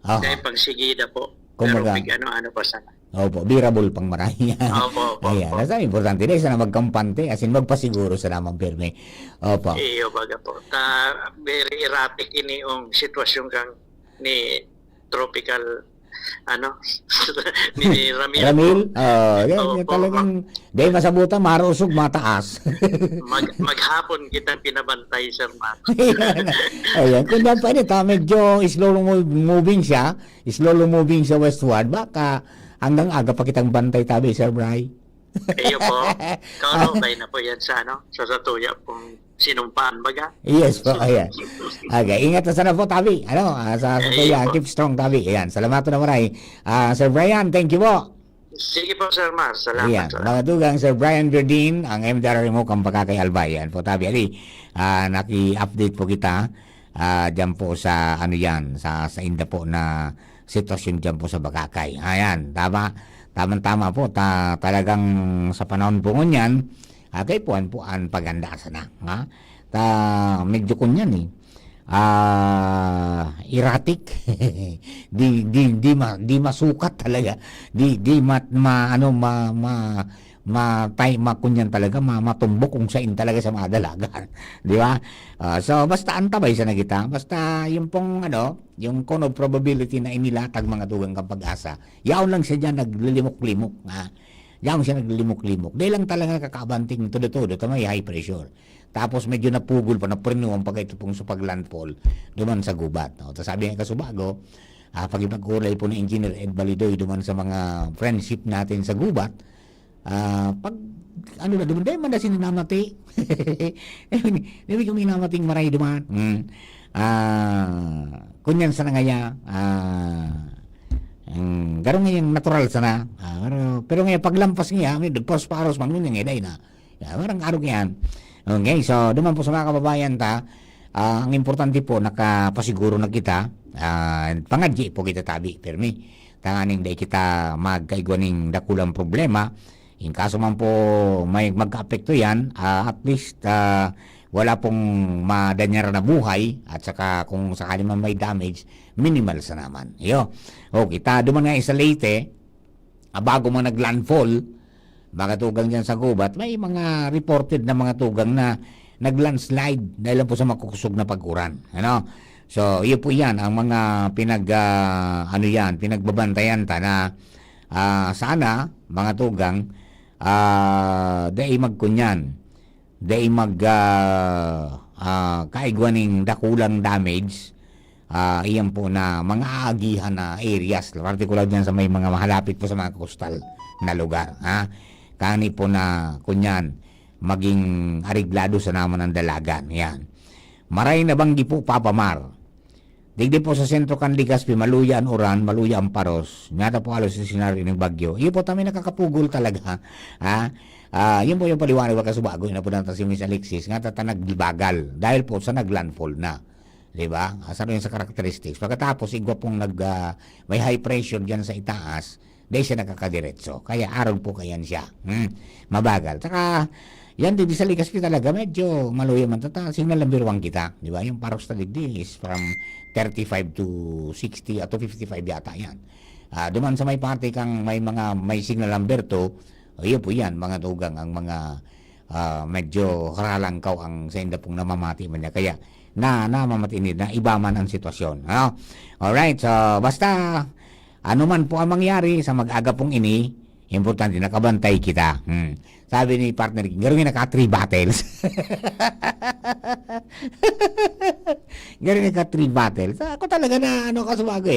Dahil pagsigida po, kumbaga, pero big pa siya na. Opo, bearable pang marami. Opo. Ayan, nasa importante din sa magkampante, as in magpasiguro sa namang pirme. Opo. Iyo, baga po. Very erratic ini yung sitwasyon kang ni tropical ni Ramil. Ramil? Yan talagang dahil masabutan, marusog, mataas. Maghapon kita pinabantay, Sir Mark. Ayan, kung yan pa medyo slow moving siya westward, baka hanggang aga pa kitang bantay tabi, Sir Bry. Iyo po. Kaulokay na po yan sa Satuya pong sinumpaan baga. Yes po, ayan. Okay, ingat na sana po tabi. Sa Satuya, keep strong tabi. Ayan, salamat na maray. Sir Brian, thank you po. Sige po, Sir Mar. Salamat. Ayan, mga dugang Sir Brian Verdin, ang MDR mo kang pagkakay Albayan. Po tabi ali, naki-update po kita diyan po sa ano yan, sa inda po na sitwasyon diyan po sa Bakakay. Ayan, tama po talagang sa panahon po ngunyan, kay puan paganda sana, ha? Medyo kunyan erratic. di masukat talaga, makunyan talaga, matumbok kung saan talaga sa madalagan, di ba? So basta antabay sa nagita, basta yung pong yung cone of probability na inilatag mga dugang kang Pag-asa, yaon lang siya dyan naglilimok-limok, yaon siya naglilimok-limok, dahil lang talaga kakabanting todo-todo, may high pressure. Tapos medyo napugol pa, naprinuwang pag ito pong sa paglandfall duman sa gubat. Tapos sabi nga Kasubago, pag ipagkulay po ni Engineer Ed Balidoy duman sa mga friendship natin sa gubat, pag duman, dahil man na sinanamati. Dahil kami namating maray duman. Kunyan sana ngaya, garo nga yung natural sana. Pero ngayon paglampas nga, may dagpos-paros man nun yung eday na. Parang araw yan. Okay, so duman po sa mga kababayan ang importante po nakapasiguro na kita, pangadji po kita tabi, permi. Tanganing day kita magkaigwaning dakulang problema. In kaso man po may magka-apekto yan, at least wala pong madanyar na buhay, at saka kung sakali man may damage, minimal sa naman. Yo. O kita duman nga sa Leyte, bago man naglandfall, mga tugang dyan sa gubat, may mga reported na mga tugang na naglandslide dahil po sa makukusog na pag-uran. So, yun po yan, ang mga pinagbabantayan na sana, mga tugang, dahil magkunyan, dahil kaigwaning dakulang damage, iyan po na mga aagihan na areas, particular dyan sa may mga mahalapit po sa mga coastal na lugar. Kani po na kunyan maging ariglado sa naman ng dalagan. Yan. Maray na banggi po Papamar. Digdi po sa sentro kan Legazpi, Maluya ang Oran, Maluya ang Paros. Ngata po halos sa senaryo ng bagyo. Iyon po kami nakakapugol talaga. Yun po yung paliwanag wa Kasubago na po natin si Miss Alexis. Ngata nagdibagal dahil po sa naglandfall na. Diba? Asano yun sa characteristics. Pagkatapos, igwa pong may high pressure dyan sa itaas, dahil siya nakakadiretso. Kaya araw po kayan siya. Mabagal. Saka, yan din sa Legazpi talaga, medyo maluya man. Signal number 1 kita. Di ba? Yung Paros Taligdi is from 35 to 60 to 55 yata yan. Duman sa may party kang may signal number 2, yun po yan, mga tugang, ang mga medyo karalangkaw ang sa inda pong namamati man niya. Kaya, namamatinin na iba man ang sitwasyon. Alright, so basta ano man po ang mangyari sa mag-aga pong ini, importante nakabantay kita. Sabi ni partner, gano'n naka 3 battles. Gano'n naka 3 battles. Ako talaga na Kasubago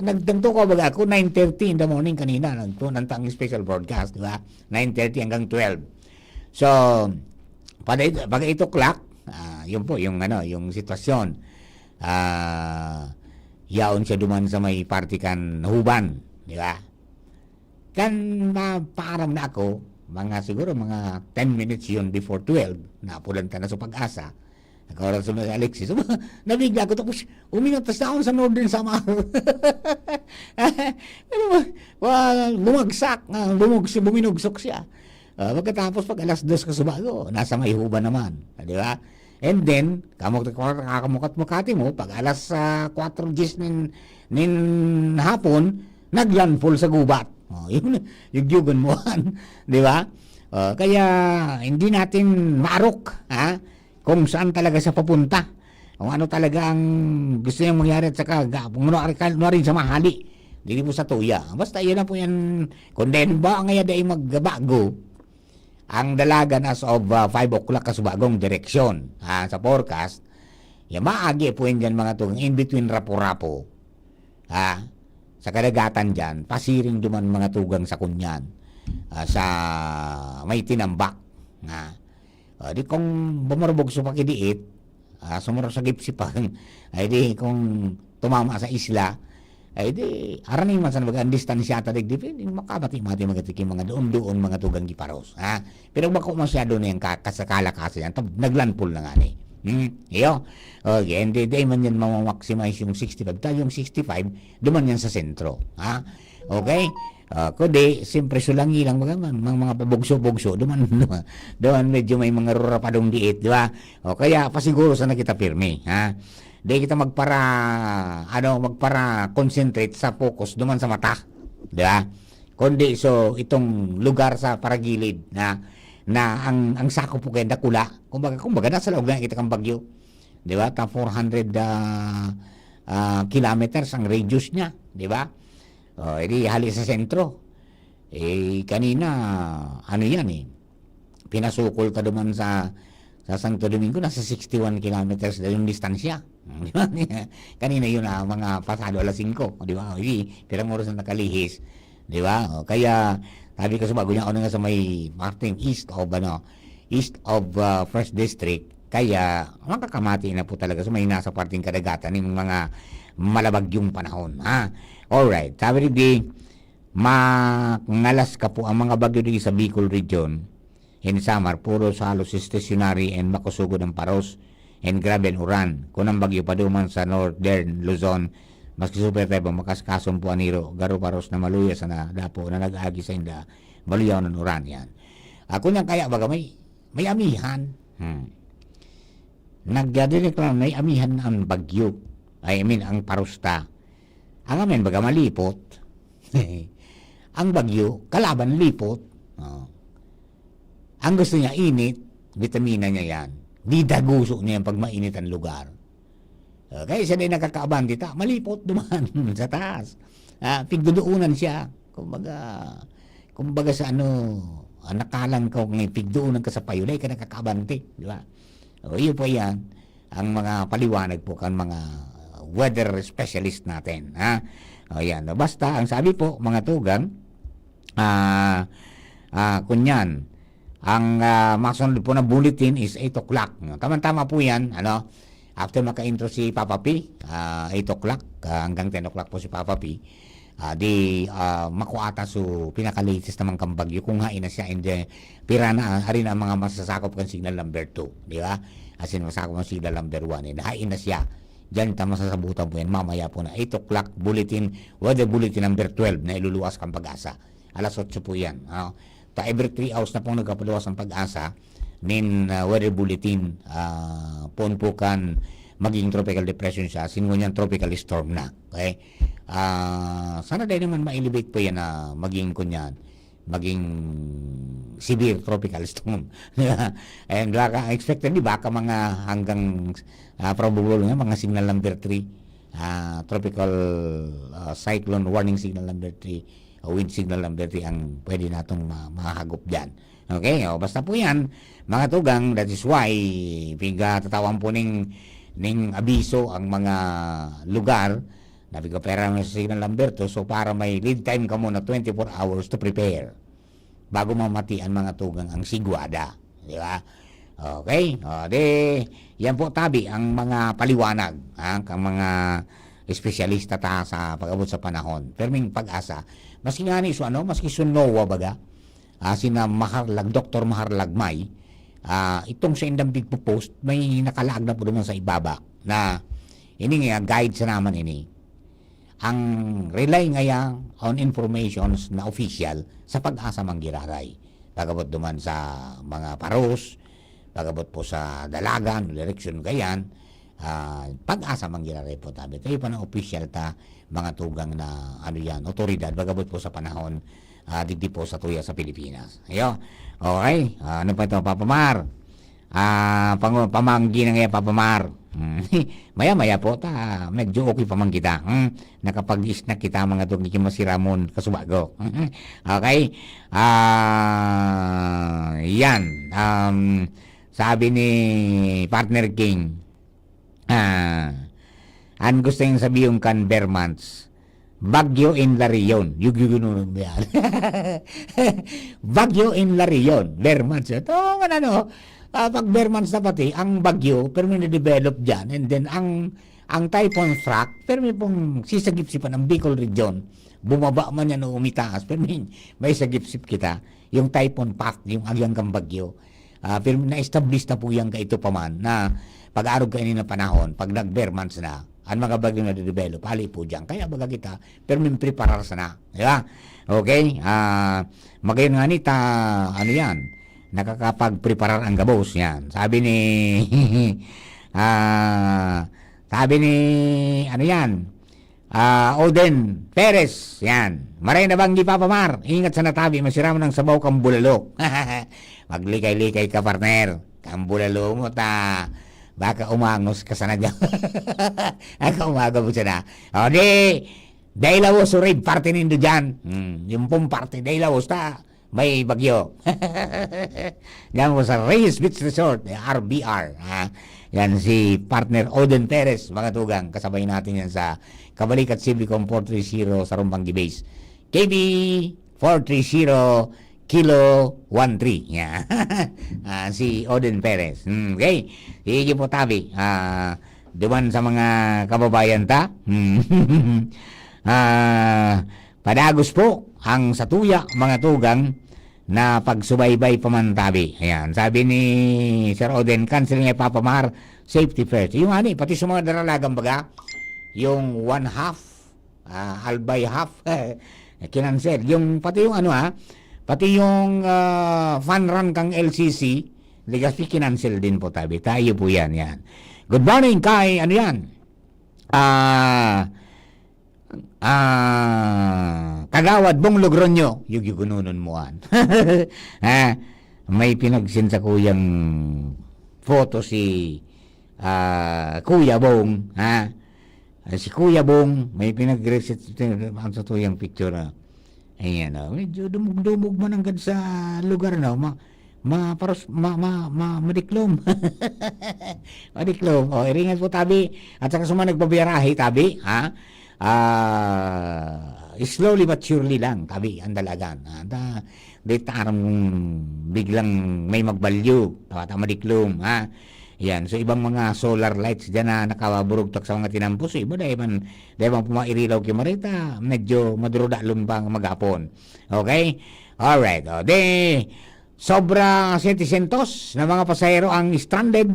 nagtanto ko baga ako 9:30 in the morning kanina nantang special broadcast, di ba? 9:30 hanggang 12. So pag 8 o'clock, yun po yung sitwasyon. Yaon siya duman sa may party kan Huban, di ba? Kan parang na ako, siguro mga 10 minutes yun before 12, napulan ka na sa Pag-asa. Nakawalan sa Alexis. Nabigla ko, tapos umingatas na ako sa Northern Samar. Pero bumagsak, buminugsok siya. Pagkatapos pag alas 2 Kasubago, nasa may Huban naman, di ba? And then, kakamukat-mukati mo, pag alas 4:10 nin hapon, naglandfall sa gubat. Yung yugyugan mo, di ba? Kaya, hindi natin maarok, kung saan talaga sa papunta. Kung ano talaga ang gusto niyang mangyari at saka, kung ano rin sa mahali. Hindi po sa tuya. Basta yun na po yan. Kung din ba ngayon ay magbago, ang dalagan as of 5 o'clock Kasubagong direksyon sa forecast, yung maagi po yun dyan mga tugang in between Rapo-Rapo sa kadagatan dyan, pasiring duman mga tugang sa Kunyan, sa may Tinambak. Di kung bumarabog sa pakidiit, sumarap sa gipsipang, ay di kung tumama sa isla, Ay di, arani man sa nabagaan distansyata digdipin, makamati-mati magatikim mga doon mga tugang giparos. Ha? Pero bako masyado na yung kasakala kasi yan, naglanpol na nga ni. Iyo. Okay, and di man yan mamaximize yung 65. Tayo yung 65, duman yan sa sentro. Ha? Okay? Kundi, siyempre sulangi lang mga pabugso-bugso, duman medyo may mga rurapadong diit, di ba? O kaya pasiguro sana kita pirmi, ha? Di kita magpara concentrate sa focus duman sa mata, di ba? Kundi so itong lugar sa paragilid na ang sako po kay dakula, kumbaga nasa loob na kita kang bagyo, di ba? Ta 400 kilometers ang radius niya, di ba? Edi hali sa sentro. Kanina ano yan pinasukol ka duman sa Santo Domingo, nasa 61 kilometers na yung distansya. Di ba? Kanina yun mga pasado alas 5, di ba? Pirang oras na nakalihis, di ba? Kaya sabi ko sa bago niya, nga sa may Martin east of First District, kaya makakamati na po talaga sa may nasa parting kadagatan ng mga malabagyong panahon. Ha? Alright, sabi rin mangalas ka po ang mga bagyo dito sa Bicol region in summer, puro halos stationary and makusugod ng paros and grabe ang uran. Kung ang bagyo pa duman sa northern Luzon, maski super type makaskasong po aniro, garo paros na maluya sa dapo na nag-agi sa inda, maluyaw ng uran yan. Ako niyang kaya baga may amihan. Nagdirect lang may amihan ang bagyo. Ang parusta. Ang amin baga malipot. Ang bagyo, kalaban lipot. Ang gusto niya init, vitamina niya yan. Di daguso niya pag mainit ang lugar. Kaya siya din nakakaaban dita, malipot duman sa taas. Pigduduunan siya. Kumbaga sa nakalang ka ng pigduunan ka sa payulay, ka nakakaabante. Di ba? Yun po yan. Ang mga paliwanag po kan mga weather specialist natin. Yan. Basta, ang sabi po, mga tugang, kunyan, ang masunod po na bulletin is 8 o'clock. Tama-tama po yan. After maka-intro si Papa P, 8 o'clock hanggang 10 o'clock po si Papa P, makuata so pinaka-latest naman kang bagyo kung hain na siya and pira na harin ang mga masasakop kan signal number 2, di ba? As in masakop ang signal number 1 and hain na siya. Diyan tama sasabutan po yan mamaya po na 8 o'clock bulletin, weather bulletin number 12 na iluluwas kang Pag-asa. Alas 8 po yan. Every 3 hours na pong nagkapaluwas ang Pag-asa nin weather bulletin pon po kan maging tropical depression siya, sinunyan tropical storm na. Okay? Sana din naman ma-elevate po yan na maging severe tropical storm. And expected baka mga hanggang probable nga mga signal number 3, tropical cyclone warning signal number 3, wind signal number 3 ang pwede natong mahagop dyan. Okay? Basta po yan, mga tugang, that is why tatawan po ning abiso ang mga lugar na pera ng signal number 2, so para may lead time ka muna 24 hours to prepare bago mamatian mga tugang ang sigwada, di ba? Okay? Yan po tabi ang mga paliwanag ang mga espesyalista ta sa pag-abot sa panahon. Perming Pag-asa, maski nga ni maski sunowa baga, sina Dr. Maharlag May, itong sa indang big post may nakalaag na po naman sa ibaba na ini nga guide sa naman ini ang rely ngayon on informations na official sa Pag-asa manggiraray. Pagabot duman sa mga paros, pagabot po sa dalagan, direksyon gayan, Pag-asa manggiraray po tabi. Tayo pa na official ta mga tugang na otoridad, pagabot po sa panahon digdi po sa tuya sa Pilipinas. Ayo. Okay. Ano pa ito, Papa Mar? Pamanggi na ngayon, Papa Mar. Maya-maya po medyo okay pa man kita. Nakapag-snack kita mga tugi si Ramon Kasubago. Okay? Yan. Sabi ni Partner King, ang gusto yung sabi yung Bermans, Bagyo in Larion. Yung yan. Bagyo in Larion. Bermans. Ito, pag Bermans na pati, ang bagyo, pero may na-develop dyan. And then, ang ang typhoon track, pero may pong sisagip-sipan ng Bicol region. Bumaba man yan o umitaas, pero may sagip-sip kita. Yung typhoon path, yung agyang kang bagyo. Pero na-establish na po yan kaito pa man na pag-arog kainin ng panahon, pag nag-bare months na, ang mga bagyo na de-develop, hali po dyan. Kaya baga kita, pero may preparar sa na. Diba? Okay? Magayon nga nita, ano yan, nakakapag-preparar ang gabos yan. Sabi ni, ano yan, Oden Perez, yan. Maray na bang gipapamar? Ingat sa natabi, masira mo ng sabaw kang bulalo. Maglikay-likay ka, partner. Kang bulalo mo, ta. Baka umangos ka sa nagyang. Baka umagaw siya na. O di, dailawos o raid party nindo dyan. Yung pong party, dailawos ta. May bagyo. Yan po sa Reyes Beach Resort, RBR. Yan si partner Oden Perez, mga tugang. Kasabay natin yan sa Kabalikat Civicom 430 sa Rumbangi Base. KB 430 Kilo 13. Yeah. Si Oden Perez. Okay. Sige po tabi. Duman sa mga kababayan ta. Padagos po ang satuya mga tugang na pagsubaybay pamantabi. Ayan, sabi ni Sir Oden, cancel nga papamar, safety first. Yung ani, pati sa mga daralagang baga, yung 1/2, albay half, kinansel. Yung, pati yung ano pati yung fun run kang LCC, Legazpi kinansel din po tabi. Tayo po yan. Good morning kay, ano yan? Kagawad Bong Logronyo, yugununon mo may pinagsin sa kuyang photo si Kuya Bong, si Kuya Bong may pinag-reset sa tuyang picture. Ayan, medyo dumug-dumug man ang sa lugar na madiklom. Madiklom. Iringan po tabi at saka suma nagbabiyarahe tabi, slowly but surely lang tabi ang dalagan. Dito biglang may magbalyo, tawata madiklom, Yan, so ibang mga solar lights dyan na nakaburugtak sa mga tinampos. Iba dahil man pumairilaw kay Marita, medyo madurudalon pang maghapon. Okay? Alright. Sobra 700 na mga pasahero ang stranded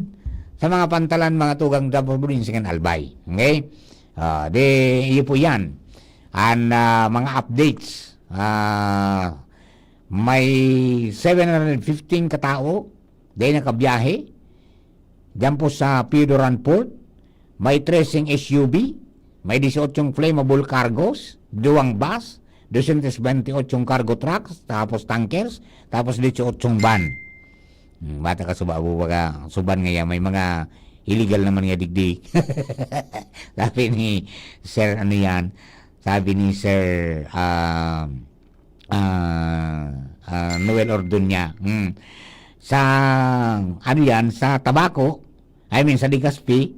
sa mga pantalan mga tugang Daburin sa Albay. Okay? Iyo po yan. And mga updates. May 715 katao dahil nakabiyahe diyan po sa Pidoran Port. May 13 SUV, may 18 flammable cargos, 2 bus, 228 cargo trucks, tapos tankers, tapos 18 van. Bata ka subabo baga, suban nga may mga illegal naman nga digdig. Sabi ni Sir ano yan, sabi ni Sir Noel Orduña. Sa ano yan, sa Tabaco, sa Legazpi,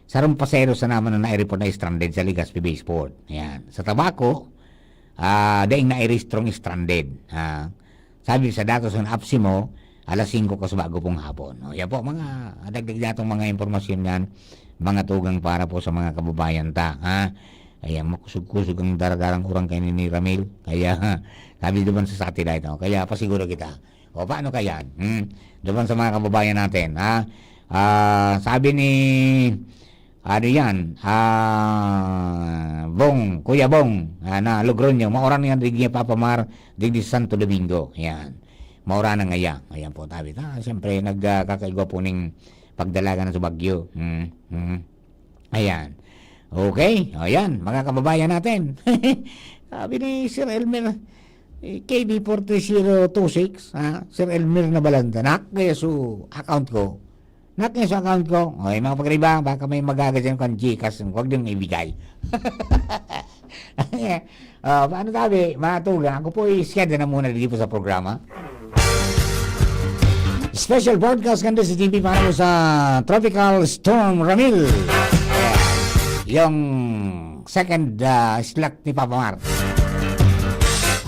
sa Rumpasero sa naman na nai-report na stranded sa Legazpi Baseport. Ayan. Sa Tabaco, daing nai-restrong stranded. Sabi sa datos ng APSIMO, alas 5 bago pong hapon. Yan po, mga dagdag datong mga impormasyon yan, mga tugang para po sa mga kababayan ta. Ayan, makusog-kusog ang daragarang urang kay ni Ramil. Kaya, sabi doon sa satellite. Kaya pasiguro kita. O paano kaya? Doon sa mga kababayan natin. Sabi ni ano yan, Kuya Bong na Logronyo, maoran yan digni papamar digni Santo Domingo. Ayan, maoran na ngaya. Ayan po tabi. Siyempre nagkakaigwa po ning pagdalaga na sa Bagyo. Ayan, okay. Ayan, mga kababayan natin. Sabi ni Sir Elmer KB 43026, Sir Elmer na balanda, nakaya su account ko. Okay, mga pagriba, baka may magagasyan kang Gcash, huwag din ibigay. Paano sabi, mga tugang, ako po i-schedule na muna dito sa programa. Special broadcast ganda sa TV para po sa Tropical Storm Ramil. Yung second slot ni Papa Mar.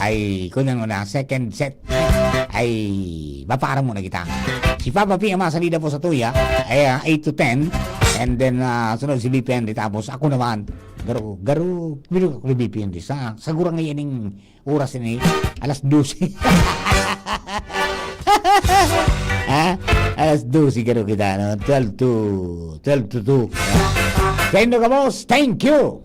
Ay, kunin mo na, second set ay baparan mo na kita. Si Papa P ang masalida po sa tuya ay 8 to 10 And then, sunod si BPND. Tapos ako naman, garo, bilo ako ni BPND. Sagura ngayon yung oras ni alas 12. Alas 12 garo kita, no? 12 to 2. Kendo ka, boss. Thank you.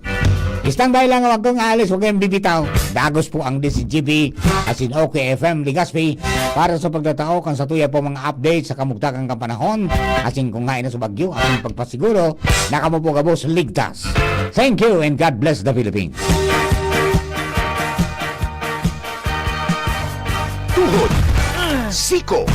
Standby lang ako kung alis, huwag kayong bibitaw. Dagos po ang DCGB, as in OKFM Legazpi, para sa pagtatao kan sa tuya po mga update sa kamugtakang kampanahon, as in kung ngayon na sa bagyo, aking pagpasiguro, nakamupo ka po sa ligtas. Thank you and God bless the Philippines. Tuhod, siko,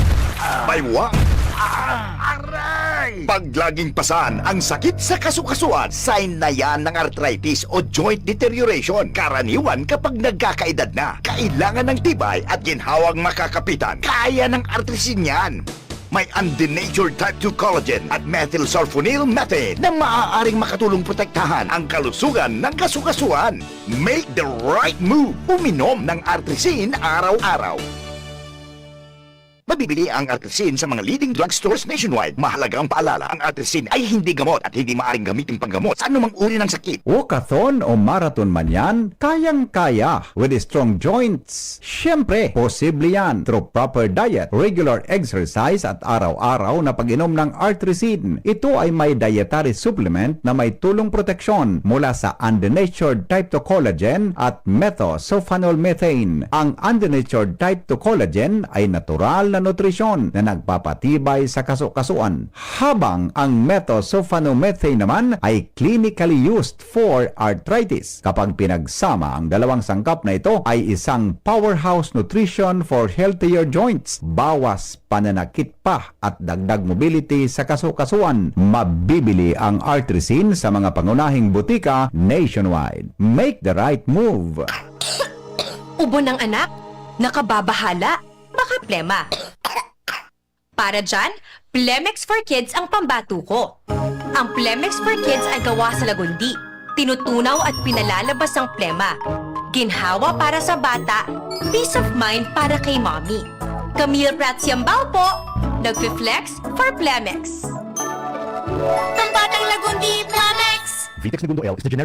baywang, aray! Pag laging pasan ang sakit sa kasukasuan, sign na yan ng arthritis o joint deterioration. Karaniwan kapag nagkakaedad na, kailangan ng tibay at ginhawang makakapitan. Kaya ng artrisin yan. May undenatured type 2 collagen at methylsulfonyl methane na maaaring makatulong protektahan ang kalusugan ng kasukasuan. Make the right move. Uminom ng artrisin araw-araw. Mabibili ang artrisin sa mga leading drugstores nationwide. Mahalagang paalala, ang artrisin ay hindi gamot at hindi maaaring gamitin panggamot sa anumang uri ng sakit. Walkathon o marathon man yan, kayang-kaya with strong joints. Siyempre, posible yan through proper diet, regular exercise at araw-araw na pag-inom ng artrisin. Ito ay may dietary supplement na may tulong proteksyon mula sa undenatured type 2 collagen at methylsulfonyl methane. Ang undenatured type 2 collagen ay natural na nutrisyon na nagpapatibay sa kasukasuan, habang ang methylsulfonyl methane naman ay clinically used for arthritis. Kapag pinagsama ang dalawang sangkap na ito ay isang powerhouse nutrition for healthier joints, bawas pananakit pa at dagdag mobility sa kasukasuan. Mabibili ang artrisin sa mga pangunahing butika nationwide. Make the right move. Ubo ng anak? Nakababahala? Baka plema. Para dyan, Plemex for Kids ang pambato ko. Ang Plemex for Kids ay gawa sa lagundi. Tinutunaw at pinalalabas ang plema. Ginhawa para sa bata, peace of mind para kay mommy. Camille Prats Yambao po, nagfi-flex for Plemex. Pambatang lagundi, Plemex! Vitex Segundo L is the generic